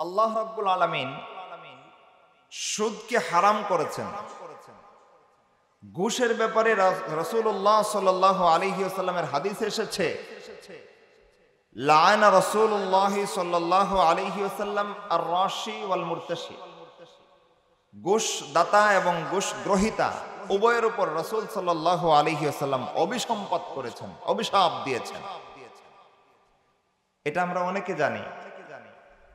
আল্লাহ রাব্বুল আলামিন সুদকে হারাম করেছেন। ঘুষের ব্যাপারে রাসূলুল্লাহ সাল্লাল্লাহু আলাইহি ওয়াসাল্লামের হাদিসে এসেছে, লাআনা রাসূলুল্লাহ সাল্লাল্লাহু আলাইহি ওয়াসাল্লাম আর-রাশি ওয়াল মুরতাশি। ঘুষ দাতা এবং ঘুষ গ্রহীতা উভয়ের উপর রাসূল সাল্লাল্লাহু আলাইহি ওয়াসাল্লাম অভিসম্পাত করেছেন, অভিশাপ দিয়েছেন। এটা আমরা অনেকে জানি,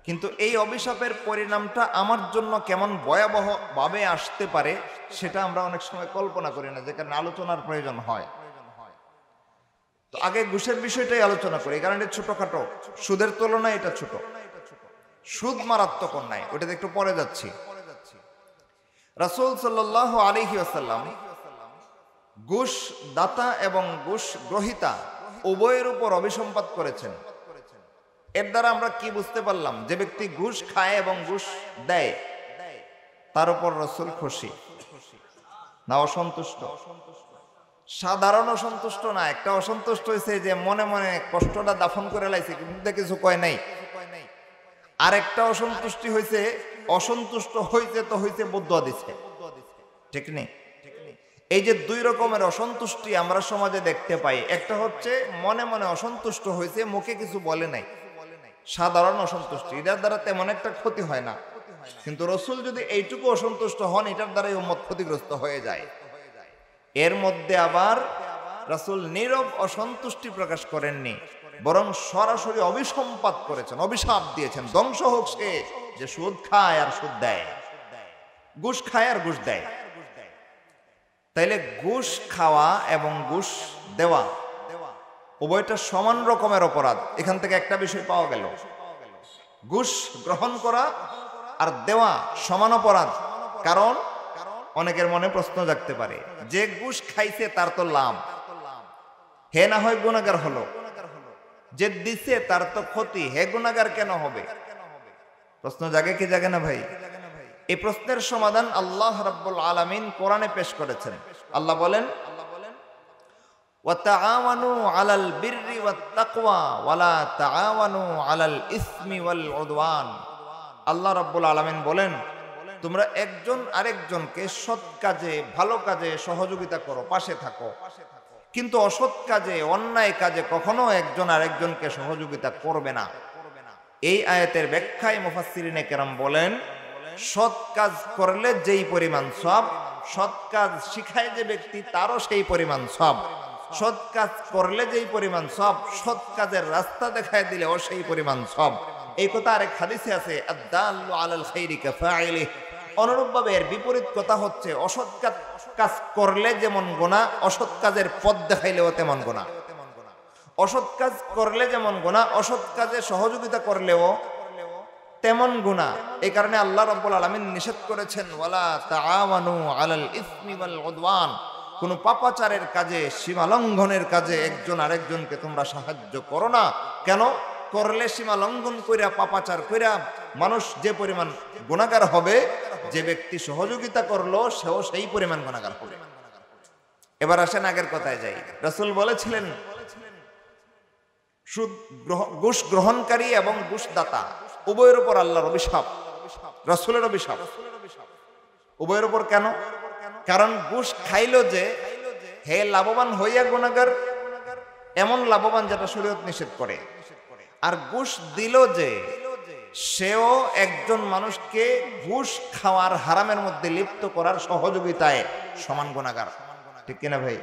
কিন্তু এই অভিশাপের পরিণামটা আমার জন্য কেমন ভয়াবহ ভাবে আসতে পারে সেটা আমরা অনেক সময় কল্পনা করি না, যে কারণে আলোচনার প্রয়োজন হয়। তো আগে ঘুষের বিষয়টাই আলোচনা করি, কারণ এটা ছোটখাটো, সুদের তুলনায় এটা ছোট। সুদ মারাত্মক অন্যায়, ওটাতে একটু পরে যাচ্ছি। রাসূল সাল্লাল্লাহু আলাইহি ওয়াসাল্লাম ঘুষ দাতা এবং ঘুষ গ্রহীতা উভয়ের উপর অভিসম্পাত করেছেন। এর দ্বারা আমরা কি বুঝতে পারলাম? যে ব্যক্তি ঘুষ খায় এবং ঘুষ দেয় তার উপর রাসূল খুশি না অসন্তুষ্ট? সাধারণ অসন্তুষ্ট না, একটা অসন্তুষ্ট হয়েছে যে মনে মনে কষ্টটা দাফন করে লাইছে, কিন্তু কিছু কয় নাই। আরেকটা অসন্তুষ্টি হয়েছে, অসন্তুষ্ট হইতে তো হইতে বদুয়া দিচ্ছে, ঠিক নেই? এই যে দুই রকমের অসন্তুষ্টি আমরা সমাজে দেখতে পাই। একটা হচ্ছে মনে মনে অসন্তুষ্ট হয়েছে, মুখে কিছু বলে নাই, সাধারণ অসন্তুষ্টি, এটার দ্বারা তেমন একটা ক্ষতি হয় না। কিন্তু রাসূল যদি এইটুকু অসন্তুষ্ট হন, এটার দ্বারাই উম্মত ক্ষতিগ্রস্ত হয়ে যায়। এর মধ্যে আবার রাসূল নীরব অসন্তুষ্টি প্রকাশ করেননি, বরং সরাসরি অভিসম্পাত করেছেন, অভিশাপ দিয়েছেন, ধ্বংস হোক সে যে সুদ খায় আর সুদ দেয়, ঘুষ খায় আর ঘুষ দেয়। তাইলে ঘুষ খাওয়া এবং ঘুষ দেওয়া উভয়টা সমান রকমের অপরাধ। এখান থেকে একটা বিষয় পাওয়া গেল, ঘুষ গ্রহণ করা আর দেওয়া সমান অপরাধ। কারণ অনেকের মনে প্রশ্ন জাগতে পারে, যে ঘুষ খাইছে তার তো লাভ, হে না হয় গুনাহগার হলো, যে দিছে তার তো ক্ষতি, হে গুনাহগার কেন হবে? প্রশ্ন জাগে কি জাগে না ভাই? এই প্রশ্নের সমাধান আল্লাহ রাব্বুল আলামিন কোরআনে পেশ করেছেন। আল্লাহ বলেন, ওয়া তাআওয়ানু আলাল বিররি ওয়াত তাকওয়া ওয়া লা তাআওয়ানু আলাল ইসমি ওয়াল উদওয়ান। আল্লাহ রাব্বুল আলামিন বলেন, তোমরা একজন আরেকজনকে সৎ কাজে, ভালো কাজে সহযোগিতা করো, পাশে থাকো, কিন্তু অসৎ কাজে, অন্যায় কাজে কখনো একজন আরেকজনকে সহযোগিতা করবে না। এই আয়াতের ব্যাখ্যায় মুফাসসিরিনে কেরাম বলেন, সৎ কাজ করলে যেই পরিমাণ সওয়াব, সৎ কাজ শিখায় যে ব্যক্তি তারও সেই পরিমাণ সওয়াব, সৎ কাজ করলে যেই পরিমাণ সওয়াব, সৎ কাজের রাস্তা দেখায় দিলেও সেই পরিমাণ সওয়াব। এই কথা আরেক হাদিসে আছে, আদ-দাল্লু আলাল খাইরি কাফাইলিহি। অনুরূপভাবে এর বিপরীত কথা হচ্ছে, অসৎ কাজ করলে যেমন গুনাহ, অসৎ কাজের পথ দেখাইলেও তেমন গুনাহ। অসৎ কাজ করলে যেমন গুনাহ, অসৎ কাজে সহযোগিতা করলেও তেমন গুনাহ। এই কারণে আল্লাহ রাব্বুল আলামিন নিষেধ করেছেন, ওয়ালা তাআওয়ানু আলাল ইসমি ওয়াল উদওয়ান। কোন পাপাচারের কাজে, সীমা লঙ্ঘনের কাজে একজন আরেকজনকে তোমরা সাহায্য করো না। কেন? করলে সীমা লঙ্ঘন কইরা, পাপাচার কইরা মানুষ যে পরিমাণ গুনাহগার হবে, যে ব্যক্তি সহযোগিতা করলো সেও সেই পরিমাণ গুনাহগার হবে। এবার আসেন আগের কথায় যাই। রাসূল বলেছিলেন, ঘুষ গ্রহণকারী এবং ঘুষ দাতা উভয়ের উপর আল্লাহর অভিশাপ, রাসূলের অভিশাপ উভয়ের উপর। কেন? কারণ ঘুষ খাইলো যে, হে লাভবান হইয়া গুনাহগার, এমন লাভবান যেটা শরীয়ত নিষেধ করে। আর ঘুষ দিল যে, সেও একজন মানুষকে ঘুষ খাওয়ার হারামের মধ্যে লিপ্ত করার সহযোগিতায় সমান গুনাহগার, ঠিক কিনা ভাই?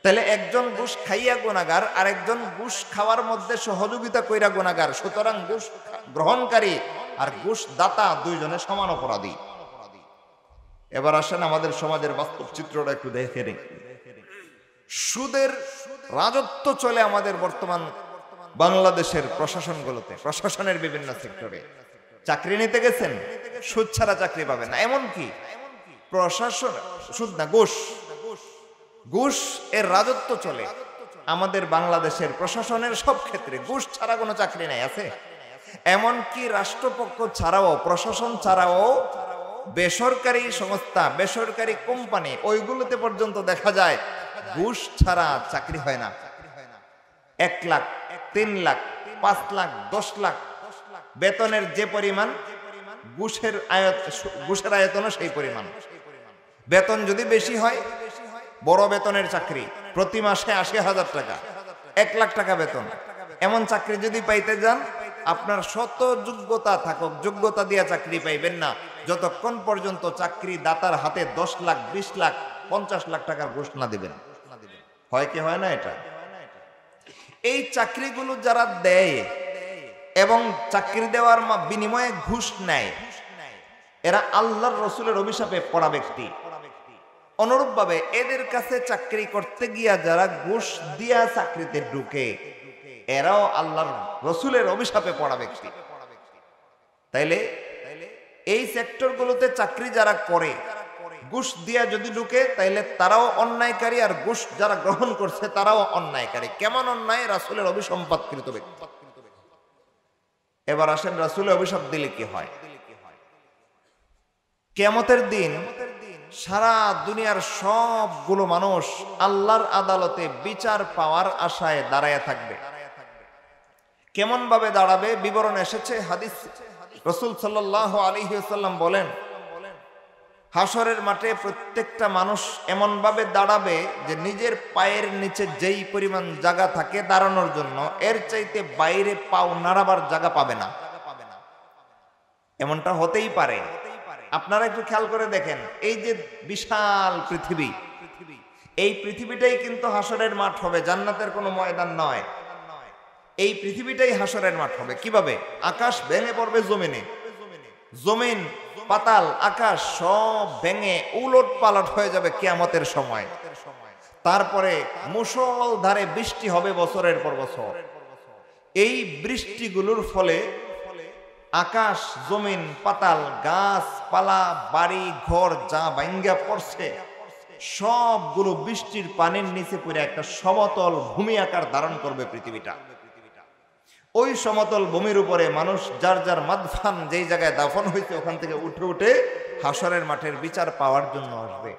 তাহলে একজন ঘুষ খাইয়া গুনাহগার, আর একজন ঘুষ খাওয়ার মধ্যে সহযোগিতা কইরা গুনাহগার। সুতরাং ঘুষ গ্রহণকারী আর ঘুষ দাতা দুইজনে সমান অপরাধী। এবার আসেন আমাদের সমাজের বাস্তব চিত্রটা একটু দেখে নিই। সুদের রাজত্ব চলে আমাদের বর্তমান বাংলাদেশের প্রশাসনগুলোতে, প্রশাসনের বিভিন্ন সেক্টরে। চাকরি নিতে গেছেন, সুদ ছাড়া চাকরি পাবেন না। এমনকি প্রশাসন, সুদ না, ঘুষ এর রাজত্ব চলে আমাদের বাংলাদেশের প্রশাসনের সব ক্ষেত্রে। ঘুষ ছাড়া কোনো চাকরি নাই, আছে? এমনকি রাষ্ট্রপক্ষ ছাড়াও, প্রশাসন ছাড়াও বেসরকারি সংস্থা, বেসরকারি কোম্পানি, ওইগুলোতে পর্যন্ত দেখা যায় ঘুষ ছাড়া চাকরি হয় না। 1 লাখ, 3 লাখ, 5 লাখ, 10 লাখ বেতনের যে পরিমাণ ঘুষের আয়তনও সেই পরিমাণ। বেতন যদি বেশি হয়, বড় বেতনের চাকরি, প্রতি মাসে ৮০,০০০ টাকা, ১,০০,০০০ টাকা বেতন, এমন চাকরি যদি পাইতে যান, আপনার শত যোগ্যতা থাকুক, যোগ্যতা দিয়ে চাকরি পাইবেন না যতক্ষণ পর্যন্ত চাকরি দাতার হাতে ১০ লাখ, ২০ লাখ, ৫০ লাখ টাকার ঘুষ না দিবেন। হয় কি হয় না এটা? এই চাকরিগুলো যারা দেয় এবং চাকরি দেওয়ার বিনিময়ে ঘুষ নেয়, এরা আল্লাহর রসুলের অভিশাপে পড়া ব্যক্তি। অনুরূপভাবে এদের কাছে চাকরি করতে গিয়া যারা ঘুষ দিয়া চাকরিতে ঢুকে, এরাও আল্লাহর রসুলের অভিশাপে পড়া ব্যক্তি। তাইলে এই সেক্টরগুলোতে চাকরি যারা করে, ঘুষ দিয়া যদি ঢুকে, তাইলে তারাও অন্যায়কারী, আর ঘুষ যারা গ্রহণ করছে তারাও অন্যায়কারী। কেমন অন্যায়? রাসূলের অভিসম্পাদকৃত ব্যক্তি। এবার আসেন, রাসূলের অভিশাপ দিলে কি হয়? কিয়ামতের দিন সারা দুনিয়ার সবগুলো মানুষ আল্লাহর আদালতে বিচার পাওয়ার আশায় দাঁড়ায় থাকবে। কেমন ভাবে দাঁড়াবে? বিবরণ এসেছে হাদিস। রাসূল সাল্লাল্লাহু আলাইহি ওয়াসাল্লাম বলেন, হাসরের মাঠে প্রত্যেকটা মানুষ এমন ভাবে দাঁড়াবে যে নিজের পায়ের নিচে যেই পরিমাণ জায়গা থাকে দাঁড়ানোর জন্য, এর চাইতে বাইরে পাও নাড়াবার জায়গা পাবে না। এমনটা হতেই পারে। আপনারা একটু খেয়াল করে দেখেন, এই যে বিশাল পৃথিবী, এই পৃথিবীটাই কিন্তু হাসরের মাঠ হবে, জান্নাতের কোনো ময়দান নয়। এই পৃথিবীটাই হাসরের মাঠ হবে। কিভাবে? আকাশ ভেঙে পড়বে জমিনে, জমিন, পাতাল, আকাশ সব ভেঙে উলট পালট হয়ে যাবে কিয়ামতের সময়। তারপরে মুষলধারে বৃষ্টি হবে বছরের পর বছর। এই বৃষ্টিগুলোর ফলে আকাশ, জমিন, পাতাল, গাছপালা, বাড়ি ঘর যা ভাঙ্গা পড়ছে সবগুলো বৃষ্টির পানির নিচে পড়ে একটা সমতল ভূমি আকার ধারণ করবে পৃথিবীটা। ওই সমতল ভূমির উপরে মানুষ যার যার মাদফান, যেই জায়গায় দাফন হয়েছে ওখান থেকে উঠে উঠে হাসরের মাঠের বিচার পাওয়ার জন্য আসবে।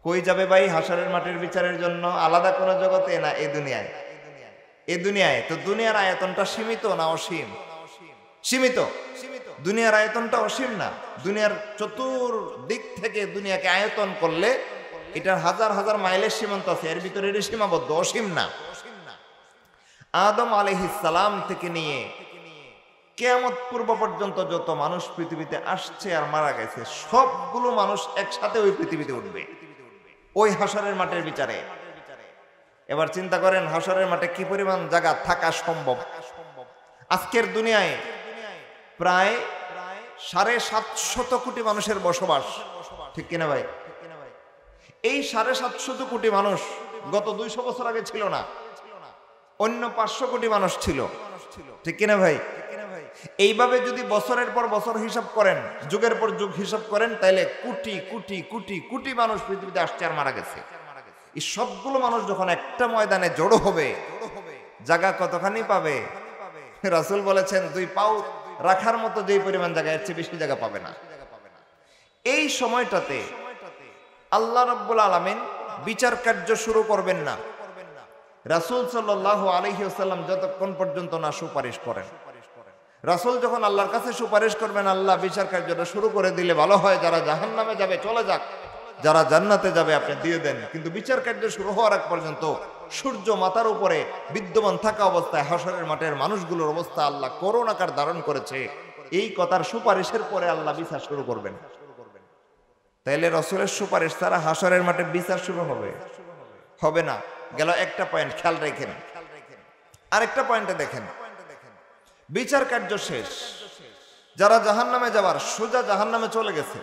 কই যাবে ভাই হাসরের মাঠের বিচারের জন্য? আলাদা কোনো জগতে না, এই দুনিয়ায়। এই দুনিয়ায় তো দুনিয়ার আয়তনটা সীমিত না অসীম? সীমিত। দুনিয়ার আয়তনটা অসীম না। দুনিয়ার চতুর্দিক থেকে দুনিয়াকে আয়তন করলে এটার হাজার হাজার মাইলের সীমান্ত আছে, এর ভিতরে এটা সীমাবদ্ধ, অসীম না। আদম আলাইহিস সালাম থেকে নিয়ে কিয়ামত পূর্ব পর্যন্ত যত মানুষ পৃথিবীতে আসছে আর মারা গেছে, সবগুলো মানুষ একসাথে ওই পৃথিবীতে উঠবে ওই হাসরের মাঠের বিচারে। এবার চিন্তা করেন হাসরের মাঠে কি পরিমাণ জায়গা থাকা সম্ভব। আজকের দুনিয়ায় প্রায় 750 কোটি মানুষের বসবাস, ঠিক কিনা ভাই? এই 750 কোটি মানুষ গত 200 বছর আগে ছিল না, অন্য 500 কোটি মানুষ ছিল, ঠিক কিনা ভাই? এইভাবে যদি বছরের পর বছর হিসাব করেন, যুগের পর যুগ হিসাব করেন, তাহলে কোটি কোটি কোটি কোটি মানুষ পৃথিবীতে আসছে আর মারা গেছে। এই সবগুলো মানুষ যখন একটা ময়দানে জড়ো হবে, জায়গা কতখানি পাবে? রাসূল বলেছেন 2 পাও রাখার মতো যেই পরিমাণ জায়গা, এর চেয়ে বেশি জায়গা পাবে না। এই সময়টাতে আল্লাহ রাব্বুল আলামিন বিচার কার্য শুরু করবেন না। রাসূল সাল্লাল্লাহু আলাইহি ওয়াসাল্লাম যতক্ষণ পর্যন্ত না সুপারিশ করেন। রাসূল যখন আল্লাহর কাছে সুপারিশ করবেন, আল্লাহ বিচার কার্যটা শুরু করে দিলে ভালো হয়। যারা জাহান্নামে যাবে চলে যাক, যারা জান্নাতে যাবে আপনি দিয়ে দেন। কিন্তু বিচার কার্য শুরু হওয়ার আগ পর্যন্ত সূর্য মাথার উপরে বিদ্যমান থাকা অবস্থায় হাসরের মাঠের মানুষগুলোর অবস্থা আল্লাহ করুণ আকার ধারণ করেছে। এই কথার সুপারিশের পরে আল্লাহ বিচার শুরু করবেন। তাইলে রাসূলের সুপারিশ ছাড়া হাসরের মাঠে বিচার শুরু হবে না। গেল একটা পয়েন্ট, খেয়াল রাখেন। আরেকটা পয়েন্টে দেখেন, বিচার কার্য শেষ, যারা জাহান্নামে যাওয়ার সোজা জাহান্নামে চলে গেছে,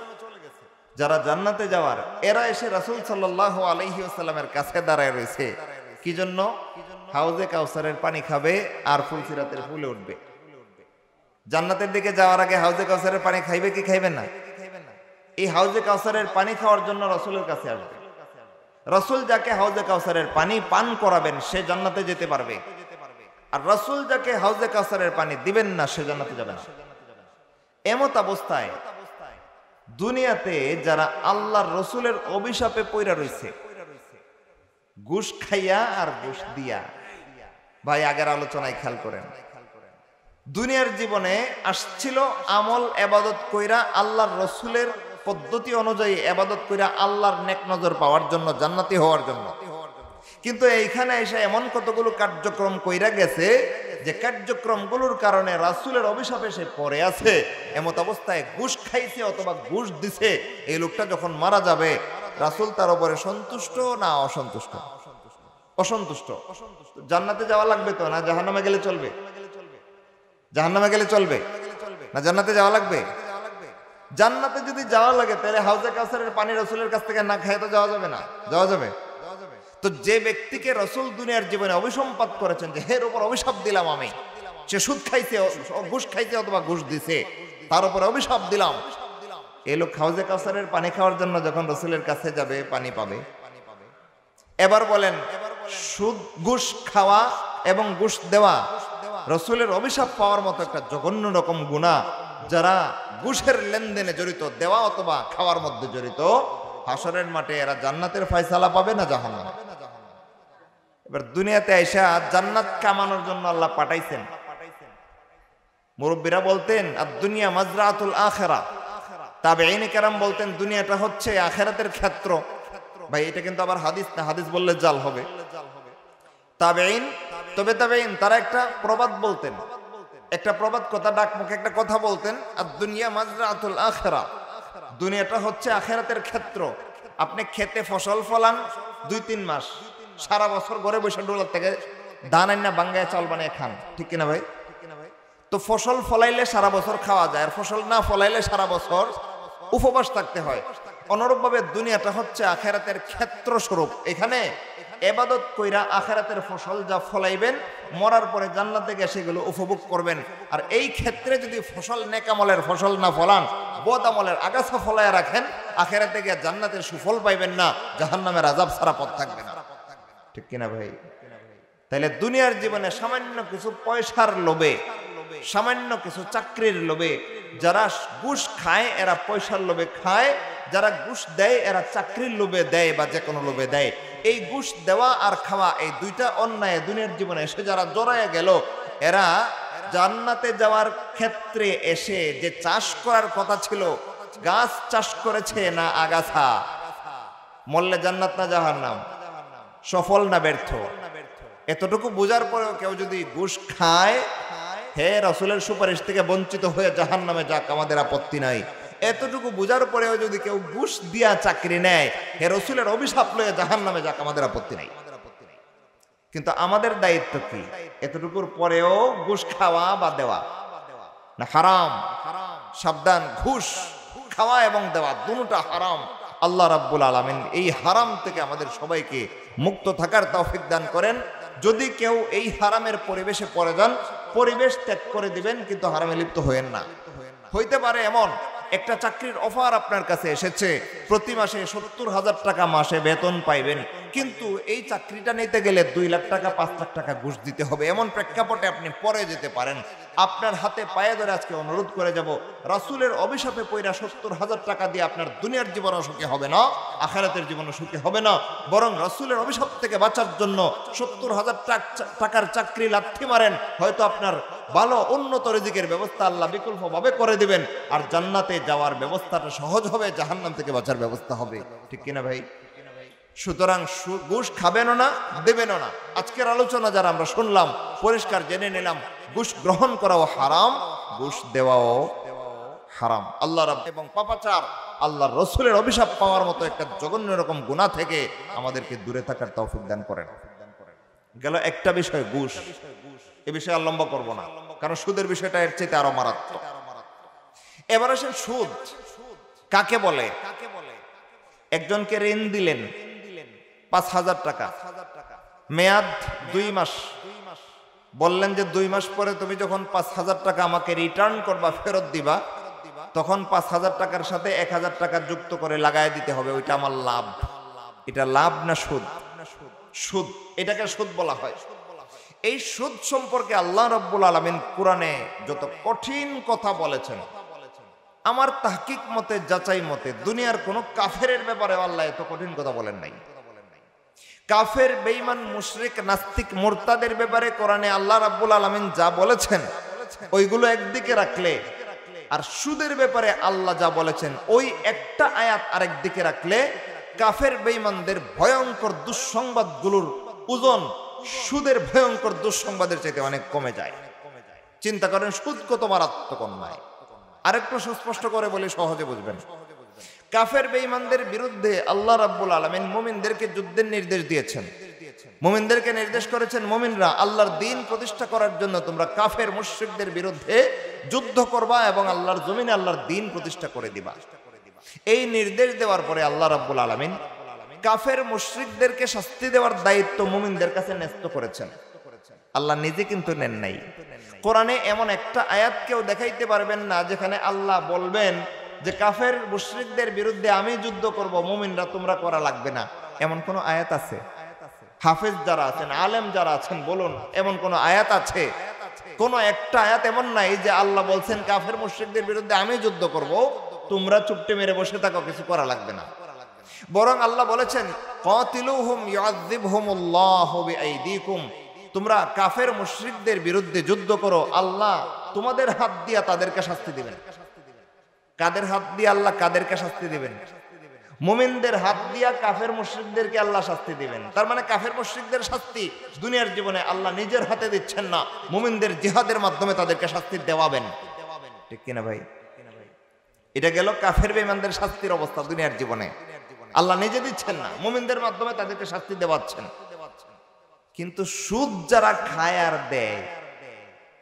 যারা জান্নাতে যাওয়ার এরা এসে রাসূল সাল্লাল্লাহু আলাইহি ওয়াসাল্লামের কাছে দাঁড়ায় রয়েছে। কি জন্য? হাউজে কাউসারের পানি খাবে আর ফুলসিরাতের ফুলে উঠবে। জান্নাতের দিকে যাওয়ার আগে হাউজে কাউসারের পানি খাইবে কি খাইবে না? এই হাউজে কাউসারের পানি খাওয়ার জন্য রাসূলের কাছে আসবে। রাসূল যাকে হাউজে কাউসারের পানি পান করাবেন সে জান্নাতে যেতে পারবে, আর রাসূল যাকে হাউজে কাউসারের পানি দিবেন না সে জান্নাতে যাবে না। এমত অবস্থায় দুনিয়াতে যারা আল্লাহর রসুলের অভিশাপে পইরা রয়েছে, ঘুষ খাইয়া আর ঘুষ দিয়া, ভাই আগের আলোচনায় খেয়াল করেন, দুনিয়ার জীবনে আসছিল আমল এবাদত কইরা আল্লাহর রসুলের পদ্ধতি অনুযায়ী এবাদত কইরা আল্লাহর নেক নজর পাওয়ার জন্য, জান্নাতি হওয়ার জন্য। কিন্তু এইখানে এসে এমন কতগুলো কার্যক্রম কইরা গেছে যে কার্যক্রমগুলোর কারণে রাসূলের অভিশাপে সে পড়ে আছে। এমত অবস্থায় ঘুষ খাইছে অথবা ঘুষ দিছে, এই লোকটা যখন মারা যাবে রাসূল তার উপরে সন্তুষ্ট না অসন্তুষ্ট? অসন্তুষ্ট। জান্নাতে যাওয়া লাগবে তো না জাহান্নামে গেলে চলবে? জাহান্নামে গেলে চলবে না জান্নাতে যাওয়া লাগবে? জান্নাতে যদি যাওয়া লাগে তাহলে হাউজে কাউসারের পানি রাসূলের কাছ থেকে না খেয়ে তো যাওয়া যাবে না? যাওয়া যাবে। তো যে ব্যক্তিকে রাসূল দুনিয়ার জীবনে অভিসম্পাত করেছেন যে হের উপর অভিশাপ দিলাম আমি, সে সুদ খাইছে, ঘুষ খাইছে অথবা ঘুষ দিছে, তার উপর অভিশাপ দিলাম, এই লোক হাউজে কাউসারের পানি খাওয়ার জন্য যখন রাসূলের কাছে যাবে পানি পাবে। এবার বলেন, সুদ ঘুষ খাওয়া এবং ঘুষ দেওয়া রাসূলের অভিশাপ পাওয়ার মতো একটা জঘন্য রকম গুনাহ, যারা ঘুষের লেনদেনে জড়িত, দেওয়া অথবা খাওয়ার মধ্যে জড়িত, হাসরের মাঠে এরা জান্নাতের ফয়সালা পাবে না জাহান্নাম? এবার দুনিয়াতে আইসা জান্নাত কামানোর জন্য আল্লাহ পাঠাইছেন। মুরব্বীরা বলতেন আর দুনিয়া মাজরাতুল আখিরা, তাবেঈনে কেরাম বলতেন দুনিয়াটা হচ্ছে আখিরাতের ক্ষেত্র। ভাই এটা কিন্তু আবার হাদিস না, হাদিস বললে জাল হবে। তাবেঈন তারা একটা প্রবাদ বলতেন, একটা প্রবাদ কথা, ডাকমুখে একটা কথা বলতেন, আর দুনিয়া মাজরাতুল আখিরা, দুনিয়াটা হচ্ছে আখিরাতের ক্ষেত্র। আপনি খেতে ফসল ফলান 2-3 মাস, সারা বছর ঘরে বসে ডোলার থেকে ধান আইনা বাঙ্গায় চাল বানিয়ে খান, ঠিক কিনা ভাই? তো ফসল ফলাইলে সারা বছর খাওয়া যায়, আর ফসল না ফলাইলে সারা বছর উপবাস থাকতে হয়। অনুরূপভাবে দুনিয়াটা হচ্ছে আখিরাতের ক্ষেত্র স্বরূপ। এখানে ইবাদত কইরা আখিরাতের ফসল যা ফলাইবেন, মরার পরে জান্নাতে গিয়ে সেগুলো উপভোগ করবেন। আর এই ক্ষেত্রে যদি ফসল নেক আমলের ফসল না ফলান, বদ আমলের আগাছা ফলায় রাখেন, আখিরাতে গিয়ে জান্নাতের সুফল পাইবেন না, জাহান্নামের আযাব ছাড়া পথ থাকবে না, ঠিক কিনা ভাই? তাইলে দুনিয়ার জীবনে সামান্য কিছু পয়সার লোভে, সামান্য কিছু চাকরির লোভে যারা ঘুষ খায় এরা পয়সার লোভে খায়, যারা ঘুষ দেয় এরা চাকরির লোভে দেয় বা যে কোনো লোভে দেয়। এই ঘুষ দেওয়া আর খাওয়া, এই দুইটা অন্যায় দুনিয়ার জীবনে এসে যারা জড়ায় গেল, এরা জান্নাতে যাওয়ার ক্ষেত্রে এসে যে চাষ করার কথা ছিল, গাছ চাষ করেছে না আগাছা, মরলে জান্নাত না জাহান্নাম, সফল না ব্যর্থ? এতটুকু বোঝার পরেও কেউ যদি ঘুষ খায়, হে রাসূলের সুপারিশ থেকে বঞ্চিত হয়ে জাহান্নামে যাক, আমাদের আপত্তি নাই। এতটুকু বোঝার পরেও যদি কেউ ঘুষ দিয়া চাকরি নেয়, হে রাসূলের অভিশাপ লয়ে জাহান্নামে যাক, আমাদের আপত্তি নাই। কিন্তু আমাদের দায়িত্ব কি? এতটুকুর পরেও ঘুষ খাওয়া বা দেওয়া না হারাম? সাবধান, ঘুষ খাওয়া এবং দেওয়া দুটোটা হারাম। আল্লাহ রাব্বুল আলামিন এই হারাম থেকে আমাদের সবাইকে মুক্ত থাকার তৌফিক দান করেন। যদি কেউ এই হারামের পরিবেশে পড়ে যান, পরিবেশ ত্যাগ করে দিবেন, কিন্তু হারামে লিপ্ত হইেন না। হইতে পারে এমন একটা চাকরির অফার আপনার কাছে এসেছে, প্রতি মাসে 70,000 টাকা মাসে বেতন পাইবেন, কিন্তু এই চাকরিটা নিতে গেলে 2 লাখ টাকা 5 লাখ টাকা ঘুষ দিতে হবে, এমন প্রেক্ষাপটে আপনি পরে যেতে পারেন। আপনার হাতে পায়ে ধরে আজকে অনুরোধ করে যাব, রাসূলের অভিশাপে পইরা 70,000 টাকা দিয়ে আপনার দুনিয়ার জীবনও সুখী হবে না, আখিরাতের জীবনও সুখী হবে না। বরং রাসূলের অভিশাপ থেকে বাঁচার জন্য 70,000 টাকার চাকরি লাথি মারেন, হয়তো আপনার ভালো উন্নত রিজিকের ব্যবস্থা আল্লাহ বিকল্পভাবে করে দিবেন, আর জান্নাতে যাওয়ার ব্যবস্থাটা সহজ হবে, জাহান্নাম থেকে বাঁচার ব্যবস্থা হবে, ঠিক কিনা ভাই? সুতরাং ঘুষ খাবেনও না, দেবেনও না। আজকের আলোচনা যারা আমরা শুনলাম, পরিষ্কার জেনে নিলাম, ঘুষ গ্রহণ করাও হারাম, ঘুষ দেওয়াও হারাম। আল্লাহ রাব্বুল এবং পাপাচার, আল্লাহর রাসূলের অভিশাপ পাওয়ার মতো একটা জঘন্য রকম গুনাহ থেকে আমাদেরকে দূরে থাকার তৌফিক দান করেন। গেল একটা বিষয়, ঘুষ। এ বিষয়ে আর লম্বা করব না, কারণ সুদের বিষয়টা এর চাইতে আরো মারাত্মক। এবার আসেন সুদ কাকে বলে। একজনকে ঋণ দিলেন 5,000 টাকা, মেয়াদ 2 মাস, বললেন যে 2 মাস পরে তুমি যখন 5,000 টাকা আমাকে রিটার্ন করবা, ফেরত দিবা, তখন 5,000 টাকার সাথে 1,000 টাকা যুক্ত করে লাগায় দিতে হবে, ওইটা আমার লাভ। এটা লাভ না সুদ? সুদ, এটাকে সুদ বলা হয়। এই সুদ সম্পর্কে আল্লাহ রাব্বুল আলামিন কোরআনে যত কঠিন কথা বলেছেন, আমার তাহকিক মতে, যাচাই মতে, দুনিয়ার কোন কাফেরের ব্যাপারে আল্লাহ এত কঠিন কথা বলেন নাই। কাফের, বেঈমান, মুশরিক, নাস্তিক, মুরতাদের ব্যাপারে কোরআনে আল্লাহ রাব্বুল আলামিন যা বলেছেন, ওইগুলো একদিকে রাখলে আর সুদের ব্যাপারে আল্লাহ যা বলেছেন ওই একটা আয়াত আরেক দিকে রাখলে কাফের বেঈমানদের ভয়ঙ্কর দুঃসংবাদগুলোর ওজন সুদের ভয়ঙ্কর দুঃসংবাদের চাইতে অনেক কমে যায়। চিন্তা করেন সুদ কত মারাত্মক অন্যায়। আরেকটু সুস্পষ্ট করে বলে সহজে বুঝবেন। কাফের বেঈমানদের বিরুদ্ধে আল্লাহ রাব্বুল আলামিন মুমিনদেরকে যুদ্ধের নির্দেশ দিয়েছেন। মুমিনদেরকে নির্দেশ করেছেন, মুমিনরা আল্লাহর দ্বীন প্রতিষ্ঠা করার জন্য তোমরা কাফের মুশরিকদের বিরুদ্ধে যুদ্ধ করবা এবং আল্লাহর জমিনে আল্লাহর দ্বীন প্রতিষ্ঠা করে দিবা। এই নির্দেশ দেওয়ার পরে আল্লাহ রাব্বুল আলামিন কাফের মুশরিকদেরকে শাস্তি দেওয়ার দায়িত্ব মুমিনদের কাছে ন্যস্ত করেছেন। আল্লাহ নিজে কিন্তু নেন নাই। কোরআনে এমন একটা আয়াত কেউ দেখাইতে পারবেন না যেখানে আল্লাহ বলবেন যে কাফের মুশরিকদের বিরুদ্ধে আমি যুদ্ধ করব, মুমিনরা তোমরা করা লাগবে না। এমন কোন আয়াত আছে? হাফেজ যারা আছেন, আলেম যারা আছেন বলুন, এমন কোন আয়াত আছে? কোন একটা আয়াত এমন নাই যে আল্লাহ বলছেন কাফের মুশরিকদের বিরুদ্ধে আমি যুদ্ধ করব, তোমরা চুপটি মেরে বসে থাকো, কিছু করা লাগবে না। বরং আল্লাহ বলেছেন কাতিলুহুম ইউআযিবহুমুল্লাহু বিআইদিকুম, তোমরা কাফের মুশরিকদের বিরুদ্ধে যুদ্ধ করো, আল্লাহ তোমাদের হাত দিয়ে তাদেরকে শাস্তি দিবেন। কাদের হাত দিয়ে আল্লাহ কাদেরকে শাস্তি দিবেন? মুমিনদের হাত দিয়া কাফের মুশরিকদেরকে আল্লাহ শাস্তি দিবেন। তার মানে কাফের মুশরিকদের শাস্তি দুনিয়ার জীবনে আল্লাহ নিজের হাতে দিচ্ছেন না, মুমিনদের জিহাদের মাধ্যমে তাদেরকে শাস্তি দেওয়াবেন। ঠিক কিনা ভাই? এটা গেল কাফের বেঈমানদের শাস্তির অবস্থা দুনিয়ার জীবনে। আল্লাহ নিজে দিচ্ছেন না, মুমিনদের মাধ্যমে তাদেরকে শাস্তি দেওয়াচ্ছেন। কিন্তু সুদ যারা খায় আর দেয়,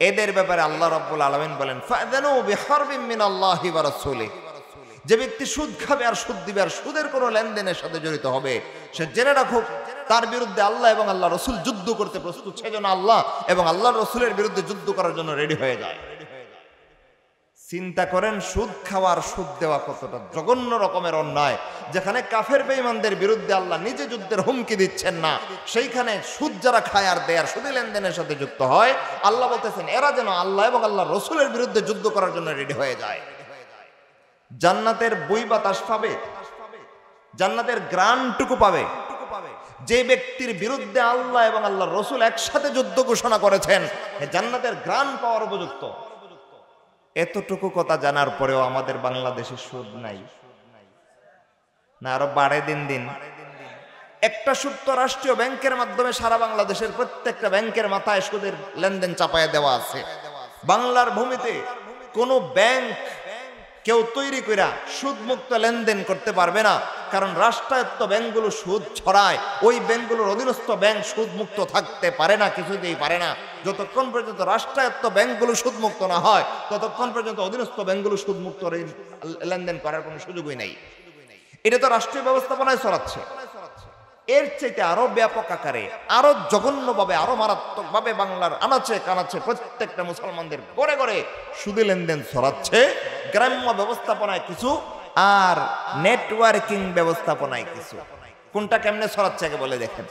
এদের ব্যাপারে আল্লাহ রাব্বুল আলামিন বলেন ফাযানু বিহারবিন মিনাল্লাহি ওয়া রাসূলিহি, যে ব্যক্তি সুদ খাবে আর সুদ দিবে আর সুদের কোনো লেনদেনের সাথে জড়িত হবে, সে জেনে রাখুক তার বিরুদ্ধে আল্লাহ এবং আল্লাহ রসুল যুদ্ধ করতে প্রস্তুত। সেজন্য আল্লাহ এবং আল্লাহর রসুলের বিরুদ্ধে যুদ্ধ করার জন্য রেডি হয়ে যায়। চিন্তা করেন সুদ খাওয়া আর সুদ দেওয়া কতটা জঘন্য রকমের অন্যায়। যেখানে কাফের বেঈমানদের বিরুদ্ধে আল্লাহ নিজে যুদ্ধের হুমকি দিচ্ছেন না, সেইখানে সুদ যারা খায় আর দেয় আর সুদী লেনদেনের সাথে যুক্ত হয়, আল্লাহ বলতেছেন এরা যেন আল্লাহ এবং আল্লাহ রসুলের বিরুদ্ধে যুদ্ধ করার জন্য রেডি হয়ে যায়। জান্নাতের বই বাতাস পাবে, জান্নাতের গ্রানটুকু পাবে যে ব্যক্তির বিরুদ্ধে আল্লাহ এবং আল্লাহ রসুল একসাথে যুদ্ধ ঘোষণা করেছেন, জান্নাতের গ্রান পাওয়ার উপযুক্ত। এতটুকু কথা জানার পরেও আমাদের বাংলাদেশে সুদ নাই না, আরো বাড়ে দিন দিন। একটা সুদ তো রাষ্ট্রীয় ব্যাংকের মাধ্যমে সারা বাংলাদেশের প্রত্যেকটা ব্যাংকের মাথায় সুদের লেনদেন চাপায় দেওয়া আছে। বাংলার ভূমিতে কোনো ব্যাংক কেউ তৈরি কইরা সুদ মুক্ত লেনদেন করতে পারবে না, কারণ রাষ্ট্রায়ত্ত ব্যাংকগুলো সুদ ছড়ায়। ওই ব্যাংকগুলোর অধীনস্থ ব্যাংক সুদ মুক্ত থাকতে পারে না, কিছুতেই পারে না। যতক্ষণ পর্যন্ত রাষ্ট্রায়ত্ত ব্যাংকগুলো সুদ মুক্ত না হয়, ততক্ষণ পর্যন্ত অধীনস্থ ব্যাংকগুলো সুদ মুক্ত লেনদেন করার কোনো সুযোগই নেই। এটা তো রাষ্ট্রীয় ব্যবস্থাপনায় ছড়াচ্ছে। এর চাইতে আরো ব্যাপক আকারে, আরো জঘন্যভাবে, আরো মারাত্মকভাবে বাংলার আনাচে কানাচে প্রত্যেকটা মুসলমানদের গড়ে গড়ে সুদী লেনদেন ছড়াচ্ছে। গ্রাম্য ব্যবস্থাপনায় কিছু আর নেটওয়ার্কিং ব্যবস্থাপনায় কিছু। কোনটা কেমনে ছড়াচ্ছে আগে বলে দেখেন।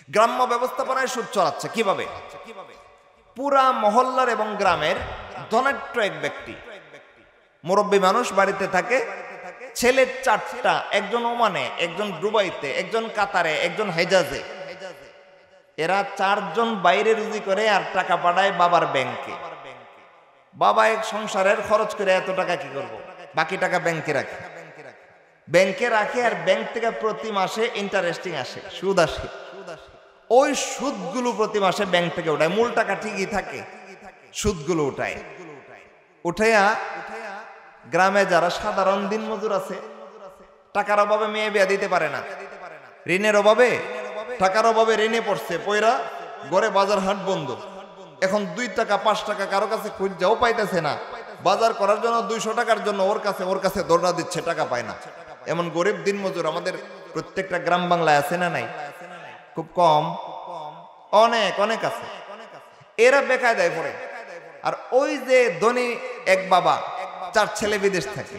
গ্রাম্য ব্যবস্থাপনায় সুদ ছড়াচ্ছে কিভাবে? পুরা মহল্লার এবং গ্রামের ধনাঢ্য এক ব্যক্তি, মুরব্বী মানুষ বাড়িতে থাকে, ছেলে চারটা, একজন ওমানে, একজন দুবাইতে, একজন কাতারে, একজন হেজাজে। এরা চারজন বাইরে রুজি করে আর টাকা পাঠায় বাবার ব্যাংকে। বাবা এক সংসারের খরচ করে এত টাকা কি করব, বাকি টাকা ব্যাংকে রাখে। ব্যাংকে রাখে আর ব্যাংক থেকে প্রতি মাসে ইন্টারেস্টিং আসে, সুদ আসে। ওই সুদগুলো প্রতি মাসে ব্যাংক থেকে উঠায়। মূল টাকা ঠিকই থাকে, সুদগুলো উঠায়। উঠাইয়া গ্রামে যারা সাধারণ দিনমজুর আছে, টাকার অভাবে মেয়ে বিয়া দিতে পারে না, ঋণের অভাবে, টাকার অভাবে ঋণে পড়ছে, পয়রা ঘরে বাজার হাট বন্ধ। এখন 2 টাকা 5 টাকা কারো কাছে খুঁজাও পাইতেছে না। বাজার করার জন্য 200 টাকার জন্য ওর কাছে দৌড়া দিচ্ছে, টাকা পায় না। এমন গরিব দিনমজুর আমাদের প্রত্যেকটা গ্রাম বাংলায় আছে না নাই? খুব কম, অনেক অনেক আছে। এরা বেকায়দায় পড়ে। আর ওই যে ধনী এক বাবা, 4 ছেলে বিদেশ থাকে,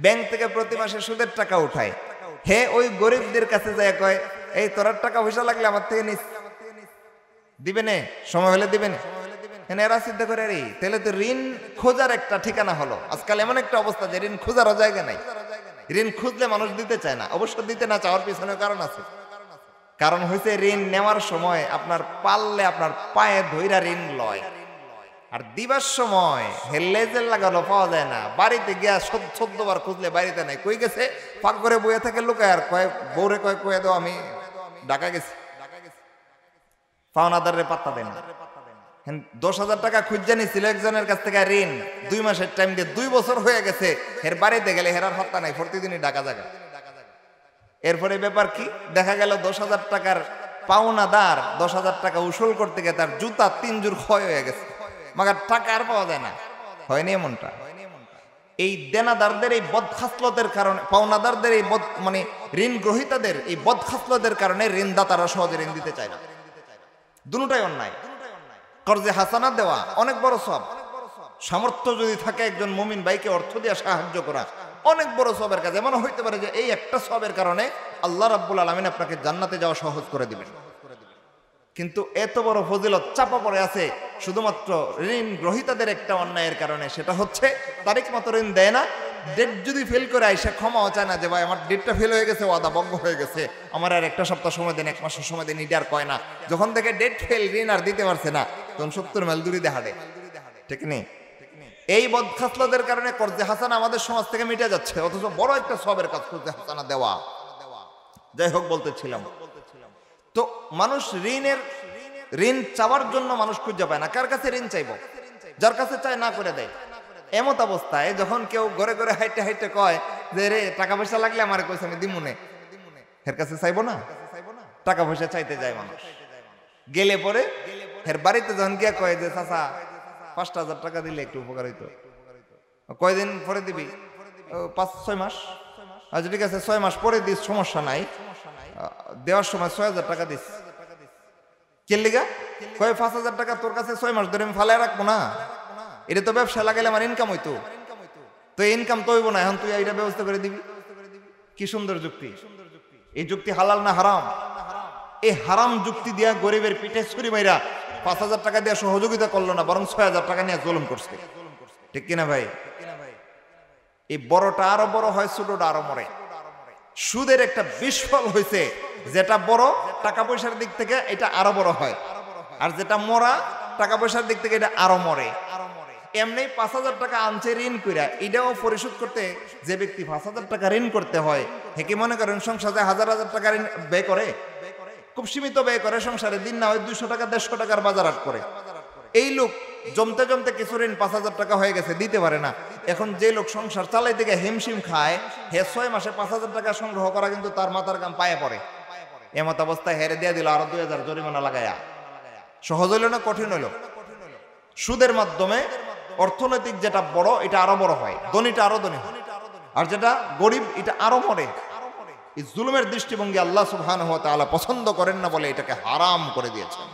ব্যাংক থেকে প্রতি মাসে সুদের টাকা উঠায়। হে ওই গরিবদের কাছে যায় কয়, এই তোরার টাকা পয়সা লাগলে আমার থেকে নিস, দিবে নে, সময় হলে দিবে না। এরা চিন্তা করে রে, তাহলে তো ঋণ খোঁজার একটা ঠিকানা হলো। আজকাল এমন একটা অবস্থা যে ঋণ খোঁজারও জায়গা নাই। ঋণ খুঁজলে মানুষ দিতে চায় না। অবশ্য দিতে না চাওয়ার পিছনে কারণ আছে। কারণ হয়েছে ঋণ নেওয়ার সময় আপনার পারলে আপনার পায়ে ধইরা ঋণ লয়। আর দিবার সময় হেল্লেজের লাগানো পাওয়া যায় না, বাড়িতে গিয়া 14 বার খুঁজলে বাড়িতে নাই, কই গেছে? পাক করে বইয়া থেকে লুকায়, আর কয় বউরে কয়ে দাও আমি ঢাকা গেছি। পাওনাদারে পাত্তা দেয় না। 10,000 টাকা খুঁজে নিছিল একজনের কাছ থেকে ঋণ, 2 মাসের টাইম দিয়ে 2 বছর হয়ে গেছে, হের বাড়িতে গেলে হেরার পাত্তা নাই, প্রতিদিনই ঢাকা জায়গা। এরপরে ব্যাপার কি দেখা গেল, 10,000 টাকার পাওনাদার 10,000 টাকা উসুল করতে গিয়ে তার জুতা 3 জোড় ক্ষয় হয়ে গেছে, মাগার টাকা আর পাওয়া যায় না। হয়নি এমনটা? এই দেনাদারদের এই বদখাসলতের কারণে, পাওনাদারদের এই মানে ঋণ গ্রহীতাদের এই বদখাসলতের কারণে ঋণদাতারা সহজে ঋণ দিতে চায় না। দুটোটাই অন্যায়। কর্জে হাসানা দেওয়া অনেক বড় সওয়াব, সামর্থ্য যদি থাকে একজন মুমিন ভাইকে অর্থ দিয়ে সাহায্য করা অনেক বড় সওয়াবের কাজ। এমন হইতে পারে যে এই একটা সওয়াবের কারণে আল্লাহ রাব্বুল আলামিন আপনাকে জান্নাতে যাওয়া সহজ করে দিবেন। কিন্তু এত বড় ফজিলত চাপা পড়ে আছে শুধুমাত্র ঋণ গ্রহীতাদের একটা অন্যায়ের কারণে, সেটা হচ্ছে তারিখ মতো ঋণ দেয় না, ডেট যদি ফেল করে আইসা ক্ষমাও চায় না যে ভাই আমার ডেটটা ফেল হয়ে গেছে, ওয়াদা ভঙ্গ হয়ে গেছে, আমার আর 1 সপ্তাহ সময় দেন, 1 মাসের সময় দেন, এটা আর কয় না। যখন থেকে ডেট ফেল, ঋণ আর দিতে পারছে না, তখন 70 মাইল দূরে দেখাড়ে। ঠিক নেই? এই বদখাসলতের কারণে কর্জে হাসানা আমাদের সমাজ থেকে মিটে যাচ্ছে, অথচ বড় একটা সওয়াবের কাজ কর্জে হাসানা দেওয়া। যাই হোক, বলতেছিলাম তো মানুষ ঋণ চাওয়ার জন্য মানুষ খুঁজে পায় না। কার কাছে ঋণ চাইব? যার কাছে চায় না করে দেয়। এমত অবস্থায় যখন কেউ ঘরে ঘরে হাইটে হাইটে কয় যে রে টাকা পয়সা লাগলে আমার কইছে আমি দিমুনে, এর কাছে চাইবো না? টাকা পয়সা চাইতে যায় মানুষ। গেলে পরে এর বাড়িতে যখন গিয়া কয় যে চাচা 5,000 টাকা দিলে একটু উপকার হইতো। কয়দিন পরে দিবি? 5-6 মাস। আচ্ছা ঠিক আছে, 6 মাস পরে দিস, সমস্যা নাই। দেওয়ার সময় 6,000 টাকা দিস। কেলিগা কয় 5,000 টাকা তোর কাছে 6 মাস ধরে আমি ফালায় রাখবো না, এটা তো ব্যবসা লাগাইলে আমার ইনকাম হইতো, তো ইনকাম তো হইব না, এখন তুই এইটা ব্যবস্থা করে দিবি। কি সুন্দর যুক্তি! এই যুক্তি হালাল না হারাম? এই হারাম যুক্তি দিয়া গরিবের পিঠে ছুরি মাইরা 5,000 টাকা দিয়ে সহযোগিতা করলো না, বরং 6,000 টাকা নিয়ে জুলুম করছে। ঠিক কিনা ভাই? এই বড়টা আরো বড় হয়, ছোটটা আরো মরে। সুদের একটা বিস্ফল হয়েছে, যেটা বড় টাকা পয়সার দিক থেকে এটা আরো বড় হয়, আর যেটা মরা টাকা পয়সার দিক থেকে এটা আরো মরে। এমনি 5,000 টাকা আনছে ঋণ কইরা, এটাও পরিশোধ করতে যে ব্যক্তি 5,000 টাকা ঋণ করতে হয়, হে কি মনে করেন সংসারে 1,000 টাকা ঋণ ব্যয় করে? খুব সীমিত ব্যয় করে সংসারে, দিন না হয় 200 টাকা 150 টাকার বাজার হাট করে। এই লোক জমতে জমতে কিছু ঋণ 5,000 টাকা হয়ে গেছে, দিতে পারে না। এখন যে লোক সংসার চালাইতে গিয়ে হিমশিম খায়, হে 6 মাসে 5,000 টাকা সংগ্রহ করা কিন্তু তার মাথার গাম পায়ে পড়ে। এমত অবস্থায় হেরে দিয়ে দিল আরো 2,000 জরিমানা লাগায়া। সহজ হইল না কঠিন হইল? সুদের মাধ্যমে অর্থনৈতিক যেটা বড় এটা আরো বড় হয়, ধনীটা আরো ধনী হয়, আর যেটা গরিব এটা আরো মরে। এই জুলুমের দৃষ্টিভঙ্গি আল্লাহ সুবহানাহু ওয়া তাআলা পছন্দ করেন না বলে এটাকে হারাম করে দিয়েছেন।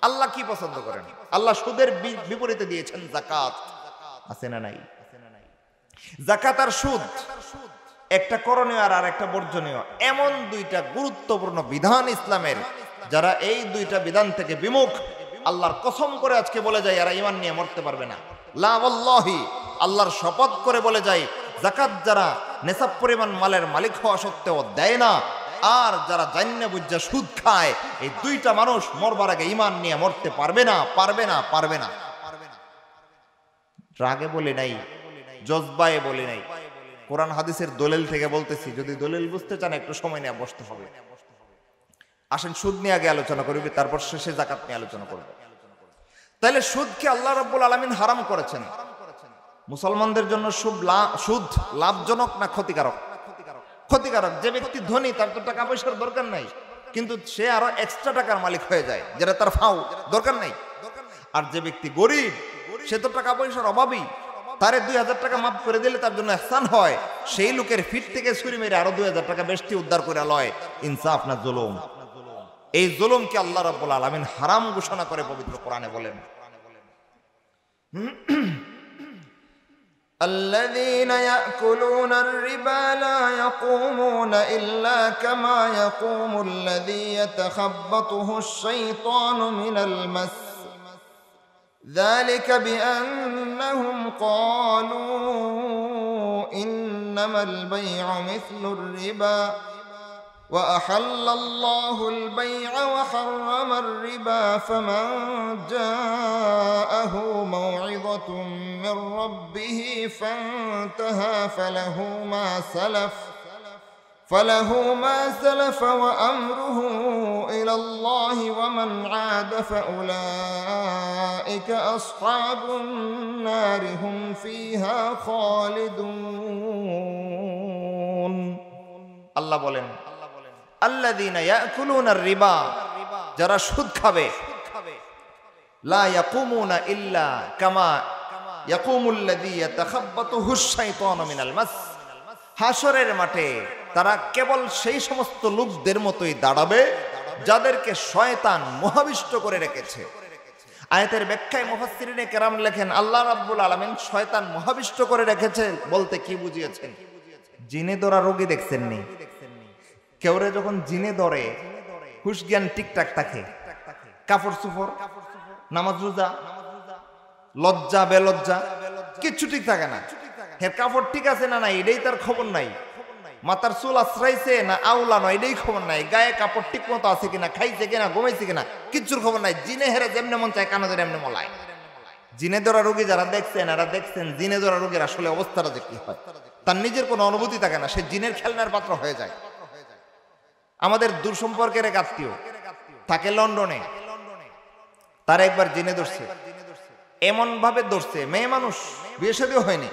আল্লাহ কি পছন্দ করেন? আল্লাহ সুদের বিপরীতে দিয়েছেন যাকাত। আছে না নাই? যাকাত আর সুদ একটা করণীয় আর একটা বর্জনীয়, এমন দুইটা গুরুত্বপূর্ণ বিধান ইসলামের, যারা এই দুইটা বিধান থেকে বিমুখ, আল্লাহর কসম করে আজকে বলে যায় এরা ঈমান নিয়ে মরতে পারবে না। লা ওয়াল্লাহি, আল্লাহর শপথ করে বলে যায়, যাকাত যারা নেশাব পরিমাণ মালের মালিক হওয়া সত্ত্বেও দেয় না, আর যারা জান্নে বুঝা সুদ খায়, এই দুইটা মানুষ মরবার আগে ঈমান নিয়ে মরতে পারবে না, পারবে না, পারবে না। রাগে বলি নাই, জজবায়ে বলি নাই, কোরআন হাদিসের দলিল থেকে বলতেছি। যদি দলিল বুঝতে চান একটু সময় নিয়ে বসতে হবে। আসেন সুদ নিয়ে আগে আলোচনা করবি, তারপর শেষে যাকাত নিয়ে আলোচনা করব। তাহলে সুদকে আল্লাহ রাব্বুল আলামিন হারাম করেছেন। মুসলমানদের জন্য সুদ লাভজনক না ক্ষতিকারক? ক্ষতিকারক। যে ব্যক্তি ধনী তার তো টাকা পয়সার দরকার নাই, কিন্তু সে আরো এক্সট্রা টাকার মালিক হয়ে যায়, যেটা তার ফাও দরকার নাই। আর যে ব্যক্তি গরিব সে তো টাকা পয়সার অভাবী, তারে 2,000 টাকা মাফ করে দিলে তার জন্য ইহসান হয়। সেই লোকের ফিট থেকে ছুরি মেরে আরো 2,000 টাকা বেশি উদ্ধার করে লয়। ইনসাফ না জুলুম? এই জুলুমকে আল্লাহ রাব্বুল আলামিন হারাম ঘোষণা করে পবিত্র কোরআনে বলেন, الذين يأكلون الربا لا يقومون إلا كما يقوم الذي يتخبطه الشيطان من المس ذلك بأنهم قالوا إنما البيع مثل الربا وأحل الله البيع وحرم الربا فمن جاءه موعظة من ربه فانتهى فله ما سلف وأمره إلى الله ومن عاد فأولئك أصحاب النار هم فيها خالدون আল্লাহ বলেন আল্লাযীনা ইয়াকুলুনার রিবা, যারা সুদ খাবে, লা ইয়াকুমুনা ইল্লা কামা ইয়াকুমুল্লাযী ইয়াতাখাব্বাতুহুশ শাইতানু মিনাল মাস, হাসরের মাঠে তারা কেবল সেই সমস্ত লোকদের মতোই দাঁড়াবে যাদেরকে শয়তান মোহাবিষ্ট করে রেখেছে। আয়াতের ব্যাখ্যায় মুফাসসিরিনে কেরাম লেখেন আল্লাহ রাব্বুল আলামিন শয়তান মোহাবিষ্ট করে রেখেছে বলতে কি বুঝিয়েছেন? জিনে ধরা রোগী দেখছেন নি? কেউরে যখন জিনে ধরে হুশ জ্ঞান ঠিকঠাক থাকে, কাপড় চুপড়, নামাজ রোজা, লজ্জা বেলজ্জা কিচ্ছু ঠিক থাকে না। এর কাপড় ঠিক আছে না নাই এটাই তার খবর নাই, মাথার চুল আশ্রাইছে না আউলা নয় এটাই খবর নাই, গায়ে কাপড় ঠিক মতো আছে কিনা, খাইছে কিনা, ঘুমাইছে কিনা কিচ্ছুর খবর নাই। জিনে হেরে যেমনে মন চায় কানে ধরে এমনি মলায়। জিনে ধরা রোগী যারা দেখছেন এরা দেখছেন জিনে ধরা রোগীর আসলে অবস্থাটা যে কি হয়, তার নিজের কোনো অনুভূতি থাকে না, সে জিনের খেলনার পাত্র হয়ে যায়। আমাদের দূর সম্পর্কের এক আত্মীয় থাকে লন্ডনে, তার একবার জিনে ধরছে, এমন ভাবে ধরছে, মেয়ে মানুষ, বিয়ে শাদীও হয়নি,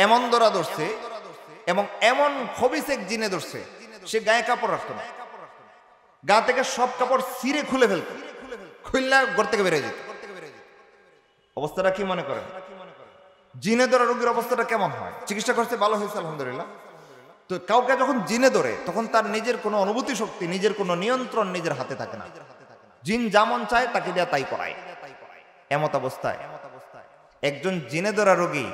এমন ধরা ধরছে এবং এমন খবিসেক জিনে ধরছে, সে গায়ে কাপড় রাখতো না, গা থেকে সব কাপড় ছিঁড়ে খুলে ফেলতো, খুললা ঘর থেকে বেরিয়ে যেত। অবস্থাটা কি মনে করেন? জিনে ধরা রোগীর অবস্থাটা কেমন হয়? চিকিৎসা করতে ভালো হয়েছে আলহামদুলিল্লাহ। তো কাউকে যখন জিনে ধরে তখন তার নিজের কোনো অনুভূতি শক্তি, নিজের কোনো নিয়ন্ত্রণ নিজের হাতে থাকে না, জিন যেমন চায় তাকে দেয়া তাই করায়। এমত অবস্থায় একজন জিনে ধরা রোগী,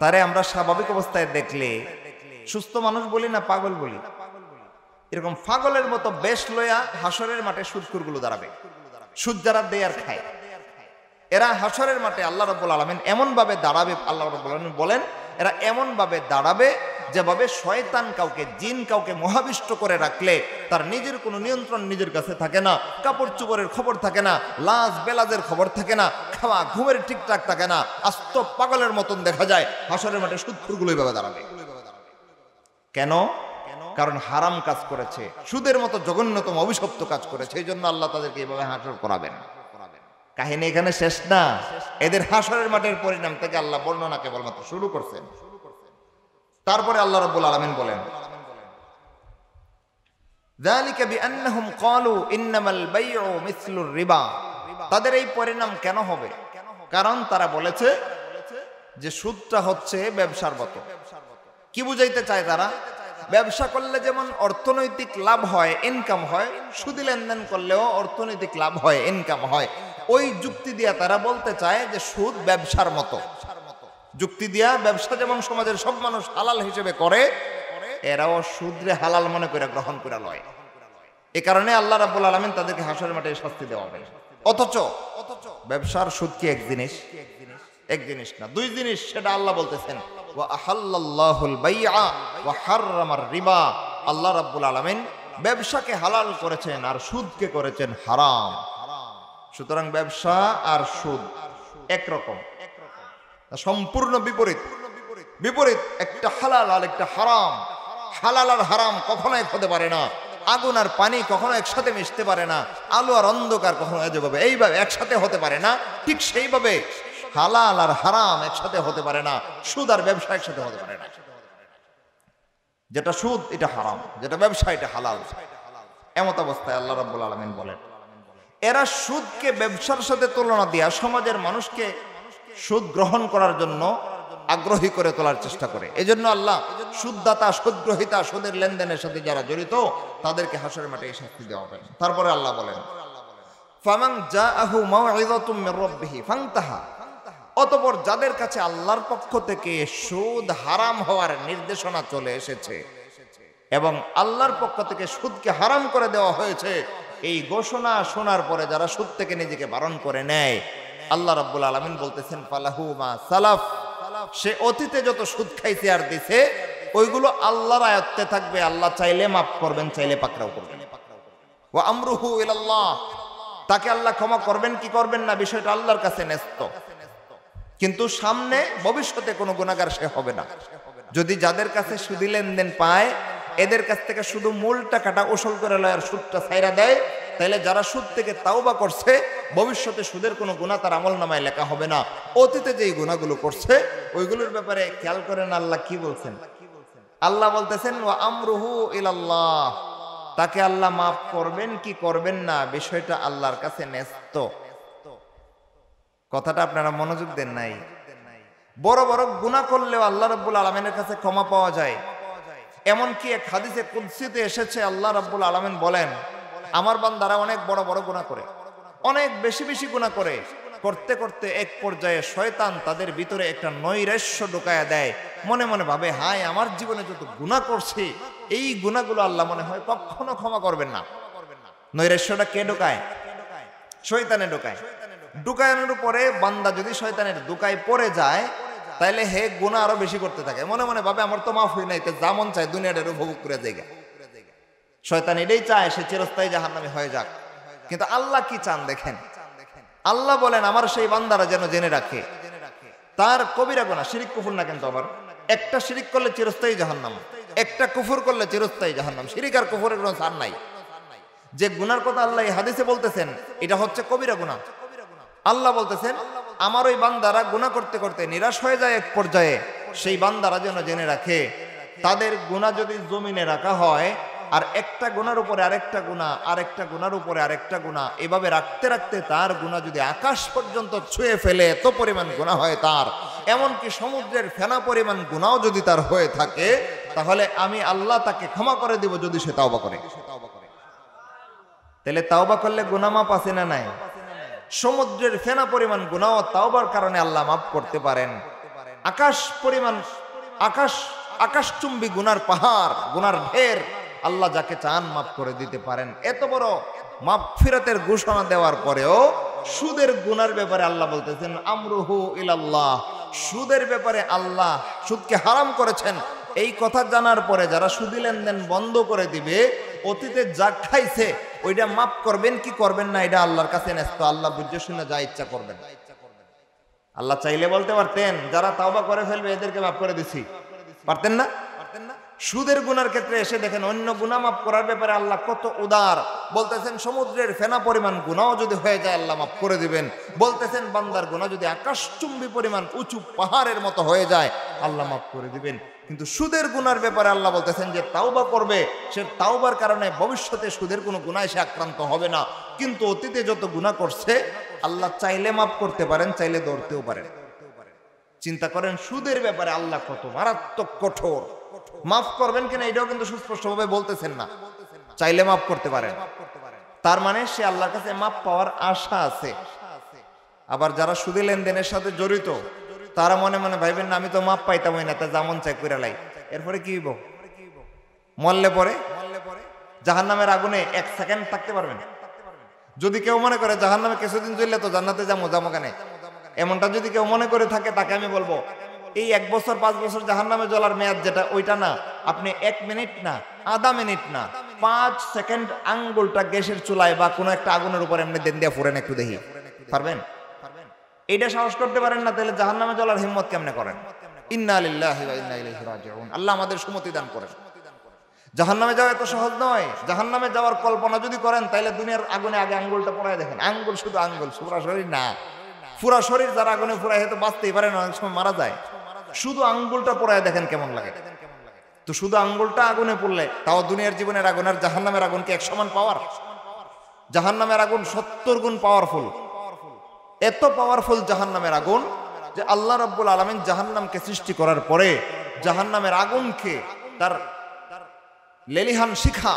তারে আমরা স্বাভাবিক অবস্থায় দেখলে সুস্থ মানুষ বলি না পাগল বলি, এরকম পাগলের মতো বেশ লইয়া হাসরের মাঠে সুদখোরগুলো দাঁড়াবে। সুদ যারা দেয় আর খায়, এরা হাসরের মাঠে আল্লাহ রাব্বুল আলামিন এমন ভাবে দাঁড়াবে, আল্লাহ রাব্বুল আলামিন বলেন এরা এমন ভাবে দাঁড়াবে যেভাবে শয়তান কাউকে, জিন কাউকে মোহাবিষ্ট করে রাখলে তার নিজের কোনো নিয়ন্ত্রণ নিজের কাছে থাকে না, কাপড় চোপড়ের খবর থাকে না, লাজ বেলাজের খবর থাকে না, খাওয়া ঘুমের ঠিকঠাক থাকে না, আস্ত পাগলের মতন দেখা যায়। হাসরের মাঠে সুদখোরগুলো এইভাবে দাঁড়াবে। কেন? কারণ হারাম কাজ করেছে, সুদের মতো জঘন্যতম অভিশপ্ত কাজ করেছে, এই জন্য আল্লাহ তাদেরকে এইভাবে হাসর করাবেন। কাহিনী এখানে শেষ না, এদের হাসরের মাঠের পরিণাম থেকে আল্লাহ বর্ণনা কেবলমাত্র শুরু করছেন। তারপরে আল্লাহ রাব্বুল আলামিন বলেন যালিকা বিআন্নাহুম ক্বালু ইন্নামাল বাইউ মিসলুর রিবা, তাদের এই পরিণাম কেন হবে? কারণ তারা বলেছে যে সুদটা হচ্ছে ব্যবসার মতো। কি বুঝাইতে চায় তারা? ব্যবসা করলে যেমন অর্থনৈতিক লাভ হয়, ইনকাম হয়, সুদি লেনদেন করলেও অর্থনৈতিক লাভ হয়, ইনকাম হয়। ওই যুক্তি দিয়া তারা বলতে চায় যে সুদ ব্যবসার মতো। যুক্তি দিয়া ব্যবসা যেমন সমাজের সব মানুষ হালাল হিসেবে করে, এরাও সুদরে হালাল মনে করে গ্রহণ করে লয়। এই কারণে আল্লাহ রাব্বুল আলামিন তাদেরকে হাসরের মাঠে শাস্তি দেওয়া হবে। অথচ ব্যবসার সুদ কি এক জিনিস? এক জিনিস না, দুই জিনিস। সেটা আল্লাহ বলতেছেন ওয়া আহাল্লাল্লাহুল বাইআ ওয়া হাররামার রিবা। আল্লাহ রাব্বুল আলামিন ব্যবসাকে হালাল করেছেন আর সুদকে করেছেন হারাম। সুতরাং ব্যবসা আর সুদ একরকম, সম্পূর্ণ বিপরীত। বিপরীত, একটা হালাল আর একটা হারাম। হালাল আর হারাম কখনো এক হতে পারে না, আগুন আর পানি কখনো একসাথে মিশতে পারে না, আলো আর অন্ধকার কখনো এইভাবে একসাথে হতে পারে না। ঠিক সেইভাবে হালাল আর হারাম একসাথে হতে পারে না, সুদ আর ব্যবসা একসাথে হতে পারে না। যেটা সুদ এটা হারাম, যেটা ব্যবসা এটা হালাল। এমত অবস্থায় আল্লাহ রাব্বুল আলামিন বলেন এরা সুদকে ব্যবসার সাথে তুলনা দিয়া সমাজের মানুষকে সুদ গ্রহণ করার জন্য আগ্রহী করে তোলার চেষ্টা করে। এজন্য আল্লাহ সুদদাতা, সুদগ্রহিতা, সুদের লেনদেনের সাথে যারা জড়িত তাদেরকে হাসরের মাঠে এই শাস্তি দেওয়া হবে। তারপরে আল্লাহ বলেন ফামান জাআহু মাউইযাতুম মির রাব্বিহি ফান্তাহা, অতঃপর যাদের কাছে আল্লাহর পক্ষ থেকে সুদ হারাম হওয়ার নির্দেশনা চলে এসেছে এবং আল্লাহর পক্ষ থেকে সুদকে হারাম করে দেওয়া হয়েছে, এই ঘোষণা শোনার পরে যারা সুদ থেকে নিজেকে বারণ করে নেয়, আল্লাহ রাব্বুল আলামিন বলতেছেন ফালাহু মা সালাফ, সে অতীতে যত সুদ খাইছে আর দিছে ওইগুলো আল্লাহর আয়ত্তে থাকবে। আল্লাহ চাইলে মাফ করবেন, চাইলে পাকড়াও করবেন। ওয়া আমরুহু ইলাল্লাহ, তাকে আল্লাহ ক্ষমা করবেন কি করবেন না বিষয়টা আল্লাহর কাছে ন্যস্ত। কিন্তু সামনে ভবিষ্যতে কোনো গুনাহগার সে হবে না। যদি যাদের কাছে সুদি লেনদেন পায় এদের কাছ থেকে শুধু মূল টাকাটা উসুল করে লয় আর সুদটা ছাইরা দেয়, তাহলে যারা সুদ থেকে তাওবা করছে ভবিষ্যতে সুদের কোনো গুনাহ তার আমলনামায় লেখা হবে না। অতীতে যেই গুনাহগুলো করছে ওইগুলোর ব্যাপারে খেয়াল করেন আল্লাহ কি বলছেন। আল্লাহ বলতেছেন ওয়া আমরুহু ইলাল্লাহ, তাকে আল্লাহ মাফ করবেন কি করবেন না বিষয়টা আল্লাহর কাছে ন্যস্ত। কথাটা আপনারা মনোযোগ দেন নাই। বড় বড় গুনাহ করলেও আল্লাহ রাব্বুল আলামিনের কাছে ক্ষমা পাওয়া যায়। এমনকি এক হাদিসে কুদসিতে এসেছে আল্লাহ রাব্বুল আলামিন বলেন, আমার বান্দারা অনেক বড় বড় গুনাহ করে, অনেক বেশি বেশি গুনাহ করে, করতে করতে এক পর্যায়ে শয়তান তাদের ভিতরে একটা নৈরাশ্য ঢুকায়া দেয়। মনে মনে ভাবে, হায় আমার জীবনে যত গুনাহ করছি এই গুনাহগুলো আল্লাহ মনে হয় কখনো ক্ষমা করবেন না। নৈরাশ্যটা কে ঢুকায়? শয়তানে ঢুকায়। ঢুকানোর পরে বান্দা যদি শয়তানের দুকায় পড়ে যায় তাইলে হে গুনাহ আরো বেশি করতে থাকে। মনে মনে ভাবে আমার তো মাফ হই নাই, তো যেমন চাই দুনিয়াটার উপভোগ করে জায়গা। শয়তান এটাই চায় সে চিরস্থায়ী জাহান্নামী হয়ে যাক। কিন্তু আল্লাহ কি চান দেখেন। আল্লাহ বলেন আমার সেই বান্দারা যেন জেনে রাখে তার কবিরা গুনাহ, শিরিক কুফর না, কিন্তু আবার একটা শিরিক করলে চিরস্থায়ী জাহান্নাম, একটা কুফর করলে চিরস্থায়ী জাহান্নাম। শিরিক আর কুফরের কোনো ছাড় নাই। যে গুনার কথা আল্লাহ এই হাদিসে বলতেছেন এটা হচ্ছে কবিরা গুনাহ। আল্লাহ বলতেছেন আমার ওই বান্দারা গুনাহ করতে করতে নিরাশ হয়ে যায় এক পর্যায়ে, সেই বান্দারা যেন জেনে রাখে তাদের গুনাহ যদি জমিনে রাখা হয় আর একটা গুনার উপরে আরেকটা গুনাহ, আরেকটা গুনার উপরে আরেকটা গুনাহ, এভাবে রাখতে রাখতে তার গুনাহ যদি আকাশ পর্যন্ত ছুঁয়ে ফেলে এত পরিমাণ গুনাহ হয় তার, এমনকি সমুদ্রের ফেনা পরিমাণ গুনাহও যদি তার হয়ে থাকে, তাহলে আমি আল্লাহ তাকে ক্ষমা করে দিব যদি সে তাওবা করে। তাহলে তাওবা করলে গুনাহ মাপ আছে না নাই? সমুদ্রের ফেনা পরিমাণ গুনাহ তাওবার কারণে আল্লাহ মাফ করতে পারেন। আকাশ পরিমাণ আকাশচুম্বী গুনার পাহাড়, গুনার ঢের আল্লাহ যাকে চান মাফ করে দিতে পারেন। এত বড় মাগফিরাতের ঘোষণা দেওয়ার পরেও সুদের গুনার ব্যাপারে আল্লাহ বলতেছেন আমরুহু ইলাল্লাহ। সুদের ব্যাপারে আল্লাহ সুদকে হারাম করেছেন। এই কথা জানার পরে যারা সুদি লেনদেন বন্ধ করে দিবে, অতীতে যা খাইছে ওইটা মাফ করবেন কি করবেন না এটা আল্লাহর কাছে ন্যস্ত। আল্লাহ বুঝে শুনে যা ইচ্ছা করবেন। আল্লাহ চাইলে বলতে পারতেন যারা তাওবা করে ফেলবে এদেরকে মাফ করে দিছি, পারতেন না? সুদের গুনার ক্ষেত্রে এসে দেখেন অন্য গুনাহ মাফ করার ব্যাপারে আল্লাহ কত উদার। বলতেছেন সমুদ্রের ফেনা পরিমাণ গুনাহও যদি হয়ে যায় আল্লাহ মাফ করে দিবেন। বলতেছেন বান্দার গুনাহ যদি আকাশচুম্বী পরিমাণ উঁচু পাহাড়ের মতো হয়ে যায় আল্লাহ মাফ করে দিবেন। কিন্তু সুদের গুনার ব্যাপারে আল্লাহ বলতেছেন যে তাওবা করবে সে তাওবার কারণে ভবিষ্যতে সুদের কোনো গুনাহে সে আক্রান্ত হবে না। কিন্তু অতীতে যত গুনাহ করছে আল্লাহ চাইলে মাফ করতে পারেন, চাইলে ধরতেও পারেন। চিন্তা করেন সুদের ব্যাপারে আল্লাহ কত মারাত্মক কঠোর। মাফ করবেন কিনা এটাও কিন্তু সুস্পষ্টভাবে বলতেছেন না, চাইলে মাফ করতে পারেন। তার মানে সে আল্লাহর কাছে মাফ পাওয়ার আশা আছে। আবার যারা সুদী লেনদেনের সাথে জড়িত তারা মনে মনে ভাইবেন না আমি তো মাপ পাইতামই না, তা যেমন চাই করে লাই। এরপরে কি হইব? মরলে পরে জাহান্নামের আগুনে 1 সেকেন্ড থাকতে পারবেন। যদি কেউ মনে করে জাহান্নামে কিছুদিন জ্বললে তো জান্নাতে যাবো কেন, এমনটা যদি কেউ মনে করে থাকে তাকে আমি বলবো এই 1 বছর 5 বছর জাহান্নামে জ্বলার মেয়াদ যেটা ওইটা না, আপনি 1 মিনিট না, আধা মিনিট না, 5 সেকেন্ড আঙ্গুলটা গ্যাসের চুলায় বা কোনো একটা আগুনের উপর এমনি দেন দিয়া ফুরেন, একটু দেখি পারবেন? এইটা সাহস করতে পারেন না, তাহলে জাহান্নামে জ্বলার হিম্মত কেমনে করেন? ইন্না লিল্লাহি ওয়া ইন্না ইলাইহি রাজিউন। আল্লাহ আমাদের সুমতি দান করেন। জাহান্নামে যাওয়া এত সহজ নয়। জাহান্নামে যাওয়ার কল্পনা যদি করেন তাহলে দুনিয়ার আগুনে আগে আঙ্গুলটা পোড়ায় দেখেন। আঙ্গুল, শুধু আঙ্গুল, পুরা শরীর না। পুরা শরীর যারা আগুনে পোড়ায় হয়তো বাঁচতেই পারে না, অনেক সময় মারা যায়। শুধু আঙ্গুলটা পোড়ায় দেখেন কেমন লাগে। তো শুধু আঙ্গুলটা আগুনে পড়লে তাও দুনিয়ার জীবনের আগুন আর জাহান্নামের আগুন কি এক সমান পাওয়ার? জাহান্নামের আগুন 70 গুণ পাওয়ারফুল। এত পাওয়ারফুল জাহান্নামের আগুন যে আল্লাহ রাব্বুল আলামিন জাহান্নামকে সৃষ্টি করার পরে জাহান্নামের আগুনকে তার লেলিহান শিখা,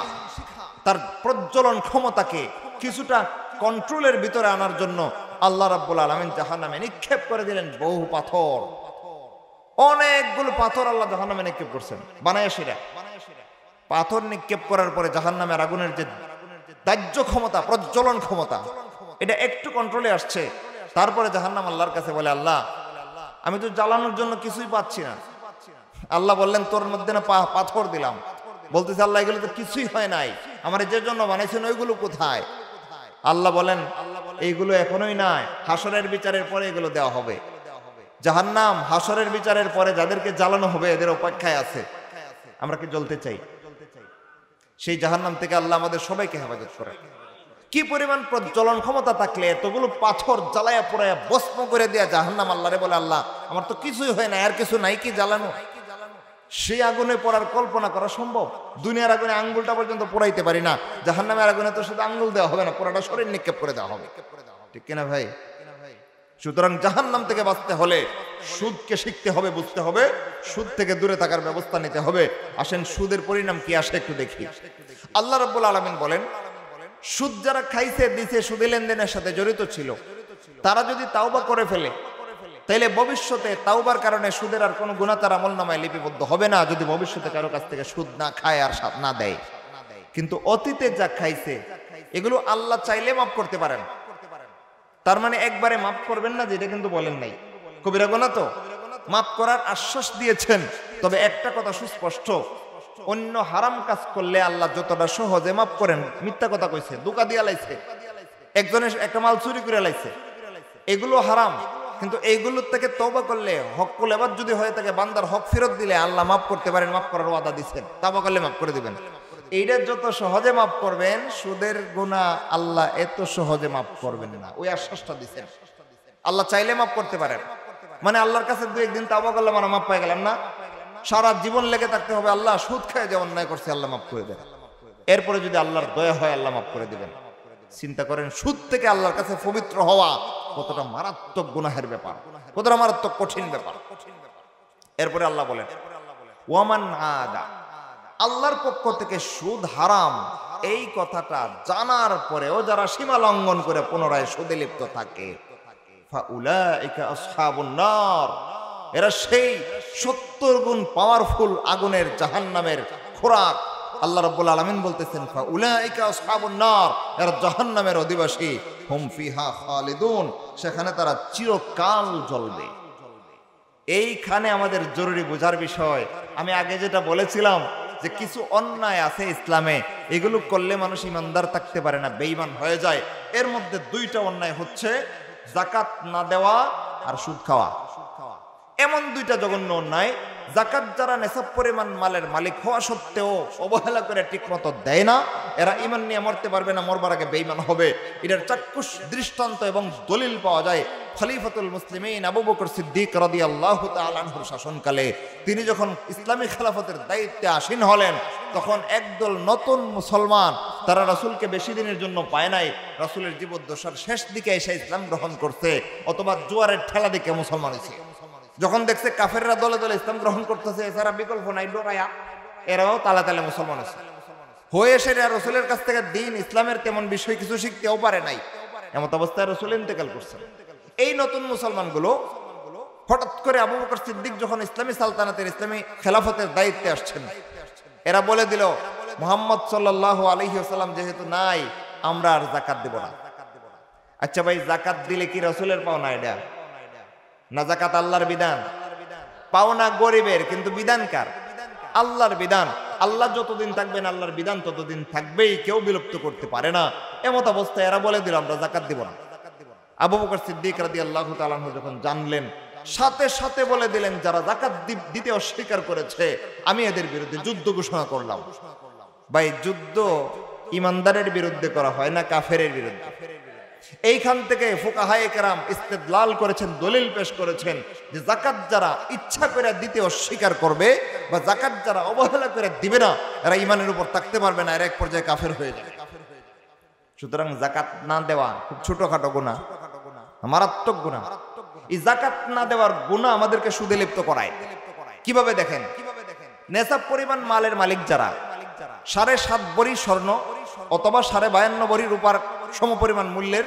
তার প্রজ্বলন ক্ষমতাকে কিছুটা কন্ট্রোলের ভিতরে আনার জন্য আল্লাহ রাব্বুল আলামিন জাহান্নামে নিক্ষেপ করে দিলেন বহু পাথর। অনেকগুলো পাথর আল্লাহ জাহান্নামে নিক্ষেপ করছেন বানায়া শিরা। পাথর নিক্ষেপ করার পরে জাহান্নামের আগুনের যে দাহ্য ক্ষমতা, প্রজ্বলন ক্ষমতা, এটা একটু কন্ট্রোলে আসছে। তারপরে জাহান্নাম আল্লাহর কাছে বলে, আল্লাহ আমি তো জ্বালানোর জন্য কিছুই পাচ্ছি না, আল্লাহ বললেন তোর মধ্যে না পাথর দিলাম, বলতেছে আল্লাহ এগুলো তো কিছুই হয় নাই, আমার যে জন্য বানাইছেন ওইগুলো কোথায়? আল্লাহ বলেন এইগুলো এখনোই নাই, হাসরের বিচারের পরে এগুলো দেওয়া হবে। জাহান্নাম হাসরের বিচারের পরে যাদেরকে জ্বালানো হবে এদের অপেক্ষায় আছে। আমরা কি জ্বলতে চাই? সেই জাহান্নাম থেকে আল্লাহ আমাদের সবাইকে হেফাজত করে। কি পরিমাণ প্রজ্বলন ক্ষমতা থাকলে এতগুলো পাথর জ্বালায়া পোড়ায়া ভস্ম করে দেয়া জাহান্নাম আল্লাহরে বলে আল্লাহ আমার তো কিছুই হয় না, আর কিছু নাই কি জ্বালানো? সেই আগুনে পড়ার কল্পনা করা সম্ভব? দুনিয়ার আগুনে আঙ্গুলটা পর্যন্ত পোড়াইতে পারি না, জাহান্নামের আগুনে তো শুধু আঙ্গুল দেওয়া হবে না, পুরাটা শরীর নিক্ষেপ করে দেওয়া হবে, ঠিক কিনা ভাই? সুতরাং জাহান্নাম থেকে বাঁচতে হলে সুদকে শিখতে হবে, বুঝতে হবে, সুদ থেকে দূরে থাকার ব্যবস্থা নিতে হবে। আসেন সুদের পরিণাম কি আসে একটু দেখি। আল্লাহ রাব্বুল আলামিন বলেন সুদ যারা খাইছে দিছে, সুদী লেনদেনের সাথে জড়িত ছিল, তারা যদি তাওবা করে ফেলে তাইলে ভবিষ্যতে তাওবার কারণে সুদের আর কোনো গুনাহ তার আমলনামায় লিপিবদ্ধ হবে না, যদি ভবিষ্যতে কারো কাছ থেকে সুদ না খায় আর সাথ না দেয়। কিন্তু অতীতে যা খাইছে এগুলো আল্লাহ চাইলে মাফ করতে পারেন। তার মানে একবারে মাফ করবেন না যেটা কিন্তু বলেন নাই, কবিরা গুনাহ তো মাফ করার আশ্বাস দিয়েছেন। তবে একটা কথা সুস্পষ্ট, অন্য হারাম কাজ করলে আল্লাহ যতটা সহজে মাফ করেন, মিথ্যা কথা কইছে, ধোঁকা দিয়া লাইছে, একজনের একটা মাল চুরি করে লাইছে, এগুলো হারাম। কিন্তু এইগুলোর থেকে তওবা করলে, হক এবার যদি হয়ে থাকে বান্দার হক ফেরত দিলে আল্লাহ মাফ করতে পারেন, মাফ করার ওয়াদা দিচ্ছেন, তওবা করলে মাফ করে দিবেন। এইটা যত সহজে মাফ করবেন, সুদের গুনাহ আল্লাহ এত সহজে মাফ করবেন না, ওই আশ্বাসটা দিচ্ছেন। আল্লাহ চাইলে মাফ করতে পারেন, মানে আল্লাহর কাছে দু একদিন তওবা করলে মানে মাফ পাই গেলাম না, সারা জীবন লেগে থাকতে হবে আল্লাহ সুদ খায় যে অন্যায় করছে আল্লাহ মাফ করে দেন। এরপরে যদি আল্লাহর দয়া হয় আল্লাহ মাফ করে দিবেন। চিন্তা করেন সুদ থেকে আল্লাহর কাছে পবিত্র হওয়া কতটা মারাত্মক গুনাহের ব্যাপার, কতটা মারাত্মক কঠিন ব্যাপার। এরপরে আল্লাহ বলেন ওয়ামান আদা, আল্লাহর পক্ষ থেকে সুদ হারাম এই কথাটা জানার পরেও যারা সীমা লঙ্ঘন করে পুনরায় সুদে লিপ্ত থাকে, ফাউলাইকা আসহাবুন নার, এরা সেই 70 গুণ পাওয়ারফুল আগুনের জাহান্নামের খোরাক। আল্লাহ রাব্বুল আলামিন বলতেছেন ফাউলাইকা আসহাবুন নার, এরা জাহান্নামের অধিবাসী, হুম ফিহা খালিদুন, সেখানে তারা চিরকাল জ্বলবে। এইখানে আমাদের জরুরি বোঝার বিষয়, আমি আগে যেটা বলেছিলাম যে কিছু অন্যায় আছে ইসলামে, এগুলো করলে মানুষ ইমানদার থাকতে পারে না, বেঈমান হয়ে যায়। এর মধ্যে দুইটা অন্যায় হচ্ছে যাকাত না দেওয়া আর সুদ খাওয়া। এমন দুইটা জঘন্য অন্যায়, যাকাত যারা নেশাব পরিমাণ মালের মালিক হওয়া সত্ত্বেও অবহেলা করে ঠিকমতো দেয় না, এরা ঈমান নিয়ে মরতে পারবে না, মরবার আগে বেঈমান হবে। এটার চাক্ষুষ দৃষ্টান্ত এবং দলিল পাওয়া যায় খলিফাতুল মুসলিমিন আবু বকর সিদ্দিক রাদিয়াল্লাহু তাআলা আনহুর শাসনকালে। তিনি যখন ইসলামী খেলাফতের দায়িত্বে আসীন হলেন, তখন একদল নতুন মুসলমান, তারা রাসূলকে বেশি দিনের জন্য পায় নাই, রাসূলের জীবদ্দশার শেষ দিকে এসে ইসলাম গ্রহণ করছে, অথবা জোয়ারের ঠেলা দিকে মুসলমান হয়েছে। যখন দেখছে কাফেররা দলে দলে ইসলাম গ্রহণ করতেছে, এছাড়া বিকল্প নাই, ডরায়া এরাও তালে তালে মুসলমান হয়ে এসে রাসূলের কাছ থেকে দিন ইসলামের তেমন বিষয় কিছু শিখতেও পারে নাই। এমত অবস্থায় রাসূল ইন্তেকাল করছেন। এই নতুন মুসলমানগুলো হঠাৎ করে আবু বকর সিদ্দিক যখন ইসলামী সালতানাতের ইসলামী খেলাফতের দায়িত্বে আসছেন, এরা বলে দিল মুহাম্মদ সাল্লাল্লাহু আলাইহি ওয়াসাল্লাম যেহেতু নাই, আমরা আর যাকাত দেব না। আচ্ছা ভাই, যাকাত দিলে কি রাসূলের পাওনা এটা না? যাকাত আল্লাহর বিধান, পাওনা গরিবের, কিন্তু বিধান কার? আল্লাহর বিধান। আল্লাহ যতদিন থাকবেন আল্লাহর বিধান ততদিন থাকবেই, কেউ বিলুপ্ত করতে পারে না। এমত অবস্থায় এরা বলে দিল আমরা যাকাত দিব না। আবু বকর সিদ্দিক রাদিয়াল্লাহু তাআলা আনহু যখন জানলেন, সাথে সাথে বলে দিলেন যারা যাকাত দিতে অস্বীকার করেছে আমি এদের বিরুদ্ধে যুদ্ধ ঘোষণা করলাম। ভাই, যুদ্ধ ইমানদারের বিরুদ্ধে করা হয় না, কাফেরের বিরুদ্ধে। এইখান থেকে ফুকাহায়ে কেরাম ইস্তেদলাল করেছেন, দলিল পেশ করেছেন যে যাকাত যারা ইচ্ছা করে দিতে অস্বীকার করবে বা যাকাত যারা অবহেলা করে দিবে না, এরা ইমানের উপর থাকতে পারবে না, এর এক পর্যায়ে কাফের হয়ে যাবে। সুতরাং যাকাত না দেওয়া খুব ছোটখাটো গুনাহ, মারাত্মক গুনাহ। এই যাকাত না দেওয়ার গুনাহ আমাদেরকে সুদে লিপ্ত করায়। কিভাবে দেখেন, নেশাব পরিমাণ মালের মালিক যারা, 7.5 ভরি স্বর্ণ অথবা 52.5 ভরি রূপার সমপরিমাণ মূল্যের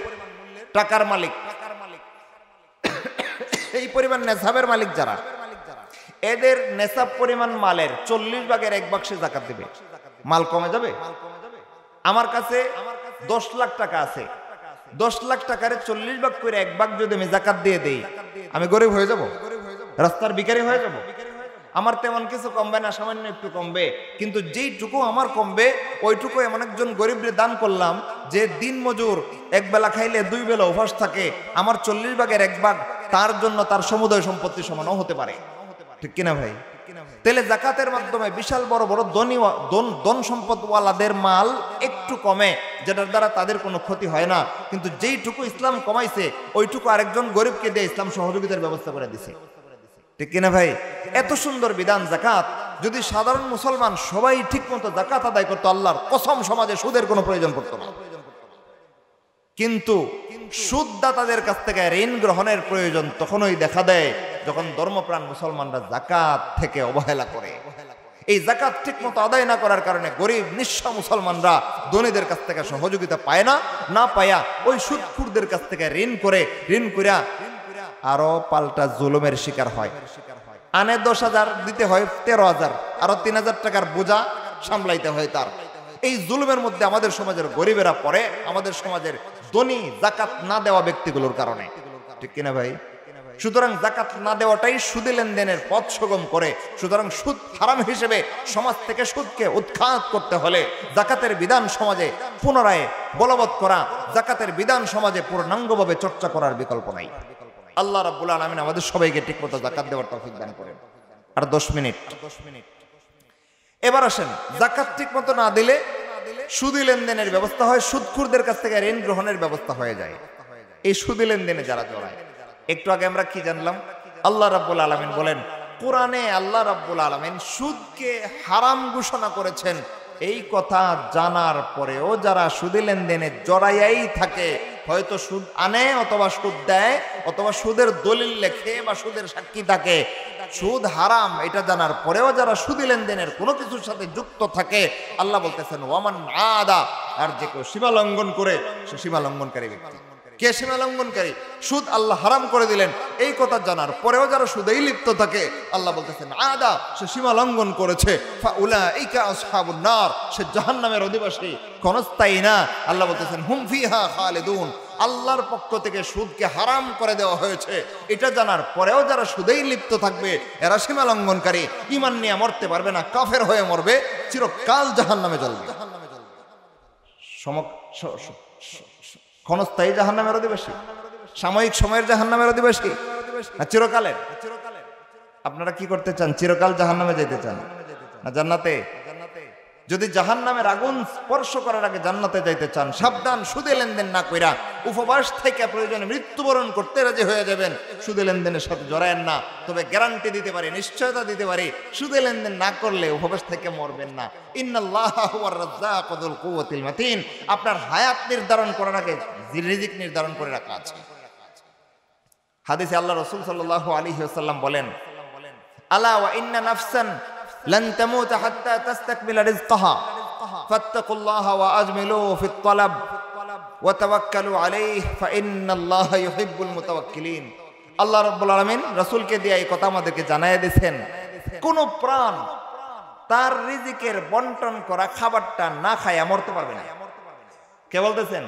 টাকার মালিক, এই পরিমাণ নেশাবের মালিক যারা, এদের নেশাব পরিমাণ মালের 40 ভাগের 1 ভাগ সে যাকাত দেবে। মাল কমে যাবে। আমার কাছে 10 লাখ টাকা আছে, 10 লাখ টাকার 40 ভাগ করে 1 ভাগ যদি আমি যাকাত দিয়ে দেই, আমি গরিব হয়ে যাব? রাস্তার ভিখারি হয়ে যাব? আমার তেমন কিছু কমবে না, সামান্য একটু কমবে, কিন্তু যেইটুকু আমার কমবে ওইটুকু এমন একজন গরিবরে দান করলাম যে দিন মজুর, এক বেলা খাইলে 2 বেলা উপবাস থাকে, আমার 40 ভাগের 1 ভাগ তার জন্য তার সমুদয় সম্পত্তি সমানও হতে পারে। ঠিক কিনা ভাই? তাহলে জাকাতের মাধ্যমে বিশাল বড় বড় ধন সম্পদওয়ালাদের মাল একটু কমে, যেটার দ্বারা তাদের কোনো ক্ষতি হয় না, কিন্তু যেইটুকু ইসলাম কমাইছে ওইটুকু আরেকজন গরিবকে দিয়ে ইসলাম সহযোগিতার ব্যবস্থা করে দিছে। ঠিক কিনা ভাই? এত সুন্দর বিধান জাকাত, যদি সাধারণ মুসলমান সবাই ঠিক মতো জাকাত আদায় করতো, আল্লাহর কসম সমাজে সুদের কোনো প্রয়োজন পড়তো না। কিন্তু সুদদাতাদের কাছ থেকে ঋণ গ্রহণের প্রয়োজন তখনই দেখা দেয় যখন ধর্মপ্রাণ মুসলমানরা জাকাত থেকে অবহেলা করে। এই জাকাত ঠিক মতো আদায় না করার কারণে গরিব নিঃস্ব মুসলমানরা ধনীদের কাছ থেকে সহযোগিতা পায় না পায়া ওই সুদখোরদের কাছ থেকে ঋণ করিয়া আরো পাল্টা জুলুমের শিকার হয়। আনে 10,000 দিতে হয় 13,000, আরো 3,000 টাকার বোঝা সামলাইতে হয় তার। এই জুলুমের মধ্যে আমাদের সমাজের গরিবেরা পড়ে, আমাদের সমাজের ধনী জাকাত না দেওয়া ব্যক্তিগুলোর কারণে। ঠিক কিনা ভাই? সুতরাং জাকাত না দেওয়াটাই সুদে লেনদেনের পথ সুগম করে। সুতরাং সুদ হারাম হিসেবে সমাজ থেকে সুদকে উৎখাত করতে হলে জাকাতের বিধান সমাজে পুনরায় বলবৎ করা, জাকাতের বিধান সমাজে পূর্ণাঙ্গভাবে চর্চা করার বিকল্প নাই। আল্লাহ রাব্বুল আলামিন আমাদের সবাইকে ঠিকমতো জাকাত দেওয়ার তৌফিক দান করেন। আর 10 মিনিট। এবার আসেন, জাকাত ঠিকমতো না দিলে সুদী লেনদেনের ব্যবস্থা হয়, সুদখোরদের কাছ থেকে ঋণ গ্রহণের ব্যবস্থা হয়ে যায়। এই সুদী লেনদেনে যারা জড়ায়, একটু আগে আমরা কি জানলাম? আল্লাহ রাব্বুল আলামিন বলেন, কোরআনে আল্লাহ রাব্বুল আলামিন সুদকে হারাম ঘোষণা করেছেন। এই কথা জানার পরেও যারা সুদী লেনদেনে জড়াইয়াই থাকে, হয়তো সুদ আনে অথবা সুদ দেয় অথবা সুদের দলিল লেখে বা সুদের সাক্ষী থাকে, সুদ হারাম এটা জানার পরেও যারা সুদী লেনদেনের কোনো কিছুর সাথে যুক্ত থাকে, আল্লাহ বলতেছেন ওয়ামান আদা, আর যে কেউ সীমা লঙ্ঘন করে সে সীমা লঙ্ঘনকারী ব্যক্তি। কে সীমা লঙ্ঘনকারী? সুদ আল্লাহ হারাম করে দিলেন, এই কথা জানার পরেও যারা সুদেই লিপ্ত থাকে, আল্লাহ বলতেছেন আদা, সে সীমা লঙ্ঘন করেছে। ফাউলাইকা আসহাবুন নার, সে জাহান্নামের অধিবাসী, ক্ষণস্থায়ী না। আল্লাহ বলতেছেন হুম ফিহা খালিদুন, আল্লাহর পক্ষ থেকে সুদকে হারাম করে দেওয়া হয়েছে, এটা জানার পরেও যারা সুদেই লিপ্ত থাকবে এরা সীমা লঙ্ঘনকারী, ঈমান নিয়ে মরতে পারবে না, কাফের হয়ে মরবে, চিরকাল জাহান্নামে জ্বলবে। ক্ষণস্থায়ী জাহান্নামের অধিবাসী, সাময়িক সময়ের জাহান্নামের অধিবাসী না চিরকালের? আপনারা কি করতে চান? চিরকাল জাহান্নামে যেতে চান না জান্নাতে? যদি জাহান্নামের আগুন স্পর্শ করার আগে জান্নাতে যাইতে চান, সাবধান, সুদে লেনদেন না কইরা উপবাস থেকে প্রয়োজনে মৃত্যুবরণ করতে রাজি হয়ে যাবেন, সুদে লেনদেনের সাথে জড়ায়েন না। তবে গ্যারান্টি দিতে পারি, নিশ্চয়তা দিতে পারি, সুদে লেনদেন না করলে উপবাস থেকে মরবেন না। ইন্নাল্লাহা হুয়ার রাজ্জাকু যুল কুওয়াতিল মাতিন, আপনার হায়াত নির্ধারণ করার আগে রিজিক নির্ধারণ করে রাখা আছে। হাদিসে আল্লাহ রাসূল সাল্লাল্লাহু আলাইহি ওয়াসাল্লাম বলেন, আলা ওয়া ইন্না নাফসান লান তামুত হাত্তা তাস্তাকমিলা রিজকাহা ফাত্তাকুল্লাহা ওয়া আজমিলু ফিত তালাব ওয়া তাওয়াক্কালু আলাইহি ফাইন্নাল্লাহা ইউহিব্বুল মুতাওয়াক্কিলিন। আল্লাহ রাব্বুল আলামিন রাসূলকে দিয়ে এই কথা আমাদেরকে জানায় দিয়েছেন, কোন প্রাণ তার রিজিকের বন্টন করা খাবারটা না খায়া মরতে পারবে না। কে বলতেছেন?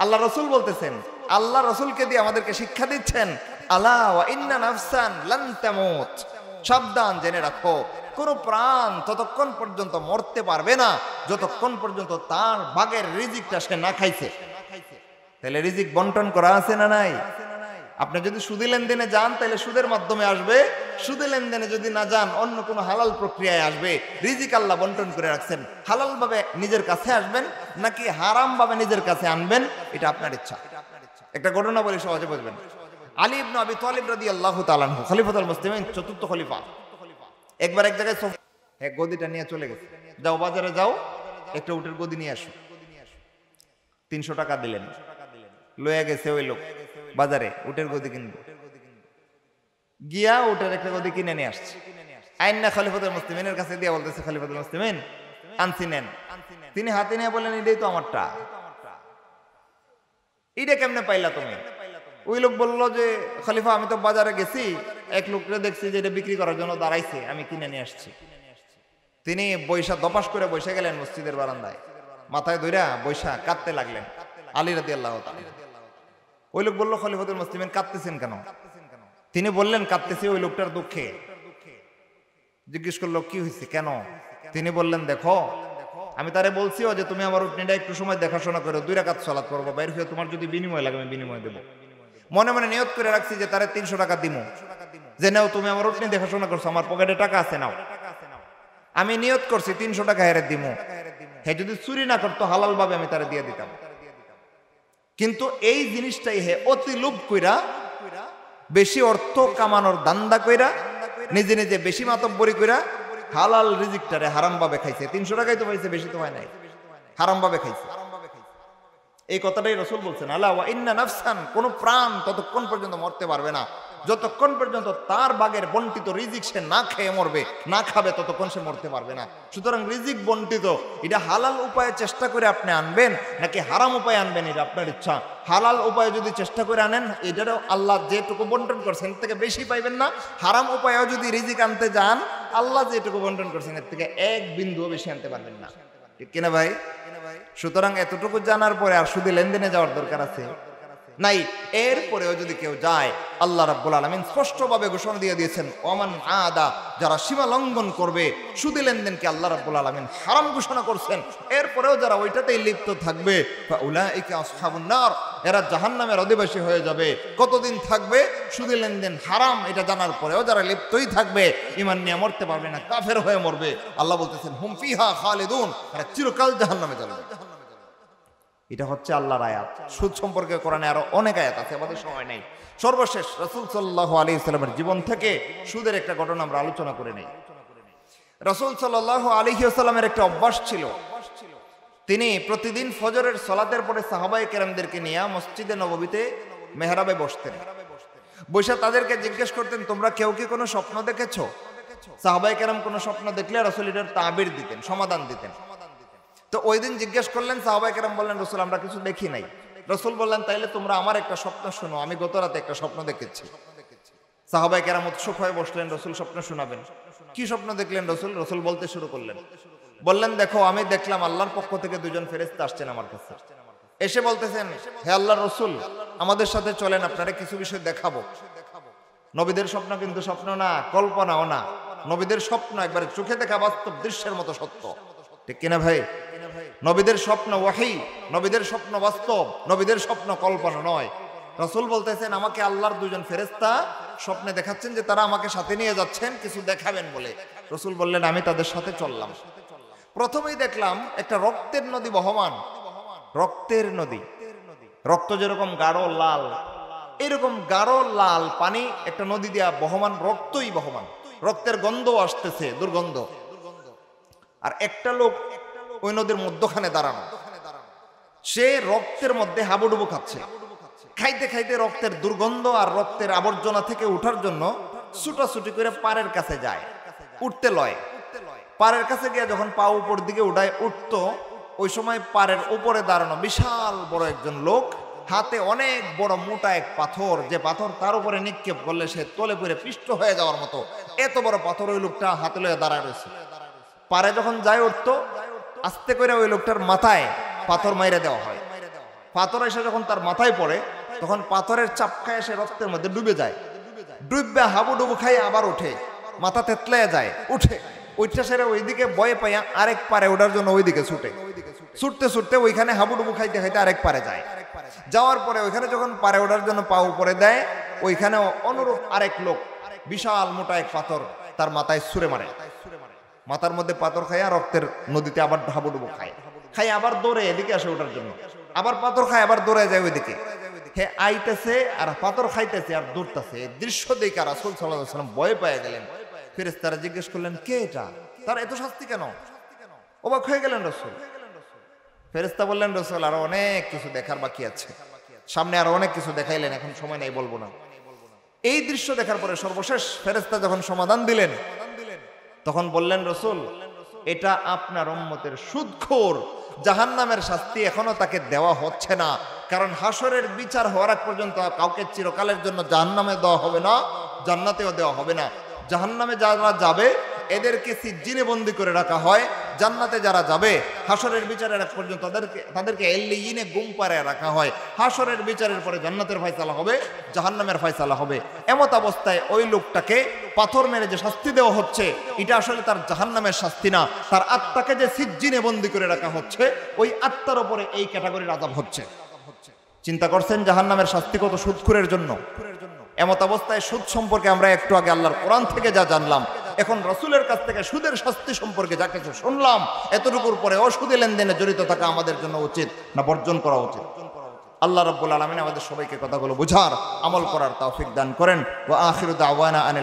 আল্লাহ রাসূল বলতেছেন। আল্লাহ রাসূলকে দিয়ে আমাদেরকে শিক্ষা দিচ্ছেন, আলা ওয়া ইন্না নাফসান লান তামুত, সাবধান, জেনে রাখো, কোন প্রাণ ততক্ষণ পর্যন্ত মরতে পারবে না যতক্ষণ পর্যন্ত তার ভাগের রিজিকটা সে না খাইছে। তাহলে রিজিক বন্টন করা আছে না নাই? আপনি যদি সুদী লেনদেনে যান তাহলে সুদের মাধ্যমে আসবে, সুদী লেনদেনে যদি না যান অন্য কোনো হালাল প্রক্রিয়ায় আসবে। রিজিক আল্লাহ বন্টন করে রাখছেন, হালাল ভাবে নিজের কাছে আসবেন নাকি হারাম ভাবে নিজের কাছে আনবেন, এটা আপনার ইচ্ছা। একটা ঘটনা বলি সহজে বুঝবেন। আলী ইবনে আবি তালিব রাদিয়াল্লাহু তাআলা আনহু, খলিফাতুল মুসলিমিন, চতুর্থ খলিফা, একবার এক জায়গায় এক গদিটা নিয়ে চলে গেছে। যাও বাজারে যাও, একটা উটের গদি নিয়ে আসো। 300 টাকা দিলেন, লয়ে গেছে ওই লোক বাজারে উটের গদি কিনবে। গিয়া উটের একটা গদি কিনে নিয়ে আসছে। আইনা খলিফাতুল মুসলিমিনের কাছে দিয়ে বলতেছে, খলিফাতুল মুসলিমিন আনছি নেন। তিনি হাতে নিয়ে বলেন, এটাই তো আমারটা, এটা কেমনে পাইলা তুমি? ওই লোক বললো যে, খলিফা আমি তো বাজারে গেছি, এক লোককে দেখছি যে এটা বিক্রি করার জন্য দাঁড়াইছে, আমি কিনে নিয়ে আসছি। তিনি দপাস করে বসে গেলেন মসজিদের বারান্দায়, মাথায় ধইরা বৈশা কাঁদতে লাগলেন। আলী রাদিয়াল্লাহু তাআলা। ওই লোক বললো, খলিফাতুল মুসলিমিন কাঁদতেছেন কেন? তিনি বললেন, কাঁদতেছি ওই লোকটার দুঃখে। জিজ্ঞেস করলো কি হয়েছে, কেন? তিনি বললেন, দেখো আমি তারে বলছিও যে তুমি আমার উটনিটা একটু সময় দেখাশোনা করো, 2 রাকাত সালাত করবো, বাইরে হয়ে তোমার যদি বিনিময় লাগে আমি বিনিময় দেবো। মনে মনে নিয়ত করে রাখছি যে তারে 300 টাকা দিমু, যে নাও তুমি আমার উটনি দেখাশোনা করছো, আমার পকেটে টাকা আছে, নাও। আমি নিয়ত করছি 300 টাকা হেরে দিমু, হে যদি চুরি না করতো হালাল ভাবে আমি তারে দিয়ে দিতাম। কিন্তু এই জিনিসটাই হে অতি লোভ কইরা, বেশি অর্থ কামানোর দান্দা কইরা, নিজে নিজে বেশি মাতব্বরি কইরা হালাল রিজিকটারে হারাম ভাবে খাইছে। 300 টাকাই তো পাইছে, বেশি তো হয় নাই, হারাম ভাবে খাইছে। এই কথাটাই রাসূল বলছেন, আলা ওয়া ইন্না নাফসান, কোন প্রাণ ততক্ষণ পর্যন্ত মরতে পারবে না যতক্ষণ পর্যন্ত তার বাগের বন্টিত রিজিক সে না খেয়ে মরবে, না খাবে, ততক্ষণ সে মরতে পারবে না। সুতরাং রিজিক বন্টিত, এটা হালাল উপায়ে চেষ্টা করে আপনি আনবেন নাকি হারাম উপায়ে আনবেন, এটা আপনার ইচ্ছা। হালাল উপায়ে যদি চেষ্টা করে আনেন, এটারও আল্লাহ যেটুকু বন্টন করছেন এর থেকে বেশি পাইবেন না। হারাম উপায়েও যদি রিজিক আনতে যান, আল্লাহ যেটুকু বন্টন করছেন এর থেকে 1 বিন্দুও বেশি আনতে পারবেন না, ঠিক কিনা ভাই? সুতরাং এতটুকু জানার পরে আর শুধু লেনদেনে যাওয়ার দরকার আছে নাই। এরপরেও যদি কেউ যায়, আল্লাহ রাব্বুল আলামিন স্পষ্টভাবে ঘোষণা দিয়ে দিয়েছেন, ওমান আদা, যারা সীমা লঙ্ঘন করবে, সুদী লেনদেনকে আল্লাহ রাব্বুল আলামিন হারাম ঘোষণা করছেন। এরপরেও যারা ওইটাতেই লিপ্ত থাকবে, ফাউলাইকা আসহাবুন নার, এরা জাহান্নামের অধিবাসী হয়ে যাবে। কতদিন থাকবে? সুদী লেনদেন হারাম এটা জানার পরেও যারা লিপ্তই থাকবে, ঈমান নিয়ে মরতে পারবে না, কাফের হয়ে মরবে। আল্লাহ বলতেছেন, হুম ফিহা খালিদুন, এরা চিরকাল জাহান্নামে যাবে। এটা হচ্ছে আল্লাহর আয়াত। সুদ সম্পর্কে কোরআনে আরো অনেক আয়াত আছে, আমাদের সময় নেই। সর্বশেষ রাসূল সাল্লাল্লাহু আলাইহি সাল্লামের জীবন থেকে সুদের একটা ঘটনা আমরা আলোচনা করে নেই। রাসূল সাল্লাল্লাহু আলাইহি ওয়াসাল্লামের একটা অভ্যাস ছিল, তিনি প্রতিদিন ফজরের সালাতের পরে সাহাবায়ে কেরামদেরকে নিয়ে মসজিদে নববীতে মেহরাবে বসতেন। বসে তাদেরকে জিজ্ঞেস করতেন, তোমরা কেউ কি কোনো স্বপ্ন দেখেছো? সাহাবায়ে কেরাম কোনো স্বপ্ন দেখলে রাসূল এটার তাবির দিতেন, সমাধান দিতেন। তো ওই দিন জিজ্ঞেস করলেন, সাহাবায়ে কেরাম বললেন, রাসূল আমরা কিছু দেখি নাই। রাসূল বললেন, তাইলে তোমরা আমার একটা স্বপ্ন শোনো, আমি গত রাতে একটা স্বপ্ন দেখেছি। সাহাবায়ে কেরাম উৎসুক হয়ে বসলেন, রাসূল স্বপ্ন শোনাবেন। কি স্বপ্ন দেখলেন রাসূল? রাসূল বলতে শুরু করলেন, বললেন, দেখো আমি দেখলাম আল্লাহর পক্ষ থেকে 2 জন ফেরেশতা আসছেন আমার কাছে, এসে বলতেছেন, হে আল্লাহর রাসূল আমাদের সাথে চলেন, আপনারা কিছু বিষয় দেখাবো। নবীদের স্বপ্ন কিন্তু স্বপ্ন না, কল্পনাও না, নবীদের স্বপ্ন একবারে চোখে দেখা বাস্তব দৃশ্যের মতো সত্য, ঠিক কিনা ভাই? নবীদের স্বপ্ন ওয়াহি, নবীদের স্বপ্ন বাস্তব, নবীদের স্বপ্ন কল্পনা নয়। রাসূল বলতেছেন, আমাকে আল্লাহর 2 জন ফেরেশতা স্বপ্নে দেখাচ্ছেন যে তারা আমাকে সাথে নিয়ে যাচ্ছেন কিছু দেখাবেন বলে। রাসূল বললেন, আমি তাদের সাথে চললাম। প্রথমেই দেখলাম একটা রক্তের নদী বহমান, রক্তের নদী, রক্ত যেরকম গাঢ় লাল, এরকম গাঢ় লাল পানি একটা নদী দিয়া বহমান, রক্তই বহমান, রক্তের গন্ধ আসতেছে, দুর্গন্ধ। আর একটা লোক ওই নদীর মধ্যখানে দাঁড়ানো, সে রক্তের মধ্যে হাবুডুবু খাচ্ছে। খাইতে খাইতে রক্তের দুর্গন্ধ আর রক্তের আবর্জনা থেকে উঠার জন্য ছুটাছুটি করে পাড়ের কাছে যায়, উঠতে লয়। পাড়ের কাছে গিয়ে যখন পা উপর দিকে উঠায়, উঠতো, ওই সময় পাড়ের উপরে দাঁড়ানো বিশাল বড় একজন লোক, হাতে অনেক বড় মোটা এক পাথর, যে পাথর তার উপরে নিক্ষেপ করলে সে তলে পড়ে পিষ্ট হয়ে যাওয়ার মতো এত বড় পাথর ওই লোকটা হাতে লয়ে দাঁড়ায় রয়েছে। পারে যখন যায় উঠতো, আস্তে করে ওই লোকটার মাথায় পাথর মাইরে দেওয়া হয়। পাথর এসে যখন তার মাথায় পড়ে, তখন পাথরের চাপকায় এসে রক্তের মধ্যে ডুবে যায়। ডুববে হাবুডুবু খাই আবার উঠে, মাথা তেতলে যায়, উঠে ওইটা সেরে ওইদিকে বয়ে পাইয়া আরেক পারে ওঠার জন্য ওইদিকে ছুটে, ছুটতে ছুটতে ওইখানে হাবুডুবু খাইতে খাইতে আরেক পারে যায়। যাওয়ার পরে ওইখানে যখন পারে ওঠার জন্য পা উপরে দেয়, ওইখানে অনুরূপ আরেক লোক বিশাল মোটা এক পাথর তার মাথায় ছুঁড়ে মারে। মাথার মধ্যে পাথর খায়, রক্তের নদীতে আবার হাবুডুবু খায়, খাই আবার দৌড়ে এদিকে আসে ওঠার জন্য, আবার পাথর খায়, আবার দৌড়ে যায় ওইদিকে। হে আইতেছে আর পাথর খাইতেছে আর দৌড়তেছে। এই দৃশ্য দেখে রাসূল সাল্লাল্লাহু আলাইহি ওয়াসাল্লাম ভয় পেয়ে গেলেন। ফেরেশতারা জিজ্ঞেস করলেন, কে এটা? তার এত শাস্তি কেন? অবাক হয়ে গেলেন রাসূল। ফেরেশতা বললেন, রাসূল আরো অনেক কিছু দেখার বাকি আছে, সামনে আরো অনেক কিছু দেখাইলেন, এখন সময় নাই, বলবো না। এই দৃশ্য দেখার পরে সর্বশেষ ফেরেশতা যখন সমাধান দিলেন, তখন বললেন, রাসূল এটা আপনার উম্মতের সুদখোর, জাহান্নামের শাস্তি এখনো তাকে দেওয়া হচ্ছে না, কারণ হাসরের বিচার হওয়ার আগ পর্যন্ত কাউকে চিরকালের জন্য জাহান্নামে দেওয়া হবে না, জান্নাতেও দেওয়া হবে না। জাহান্নামে যারা যাবে এদেরকে সিজ্জিনে বন্দী করে রাখা হয়, জান্নাতে যারা যাবে হাসরের বিচারের এক পর্যন্ত তাদেরকে এল্লিয়িনে গুম পাড়ায় রাখা হয়। হাসরের বিচারের পরে জান্নাতের ফয়সালা হবে, জাহান্নামের ফয়সালা হবে। এমত অবস্থায় ওই লোকটাকে পাথর মেরে যে শাস্তি দেওয়া হচ্ছে, এটা আসলে তার জাহান্নামের শাস্তি না, তার আত্মাকে যে সিজ্জিনে বন্দী করে রাখা হচ্ছে, ওই আত্মার উপরে এই ক্যাটাগরির আযাব হচ্ছে। চিন্তা করছেন জাহান্নামের শাস্তি কত সুদখোরের জন্য। এমত অবস্থায় সুদ সম্পর্কে আমরা একটু আগে আল্লাহর কোরআন থেকে যা জানলাম, এখন রাসূলের কাছ থেকে সুদের শাস্তি সম্পর্কে যা কিছু শুনলাম, এতটুকুর পরে অসুদে লেনদেনে জড়িত থাকা আমাদের জন্য উচিত না বর্জন করা উচিত? আল্লাহ রাব্বুল আলামিন আমাদের সবাইকে কথাগুলো বুঝার, আমল করার তৌফিক দান করেন। ওয়া আখিরু দাওয়ানা আনিল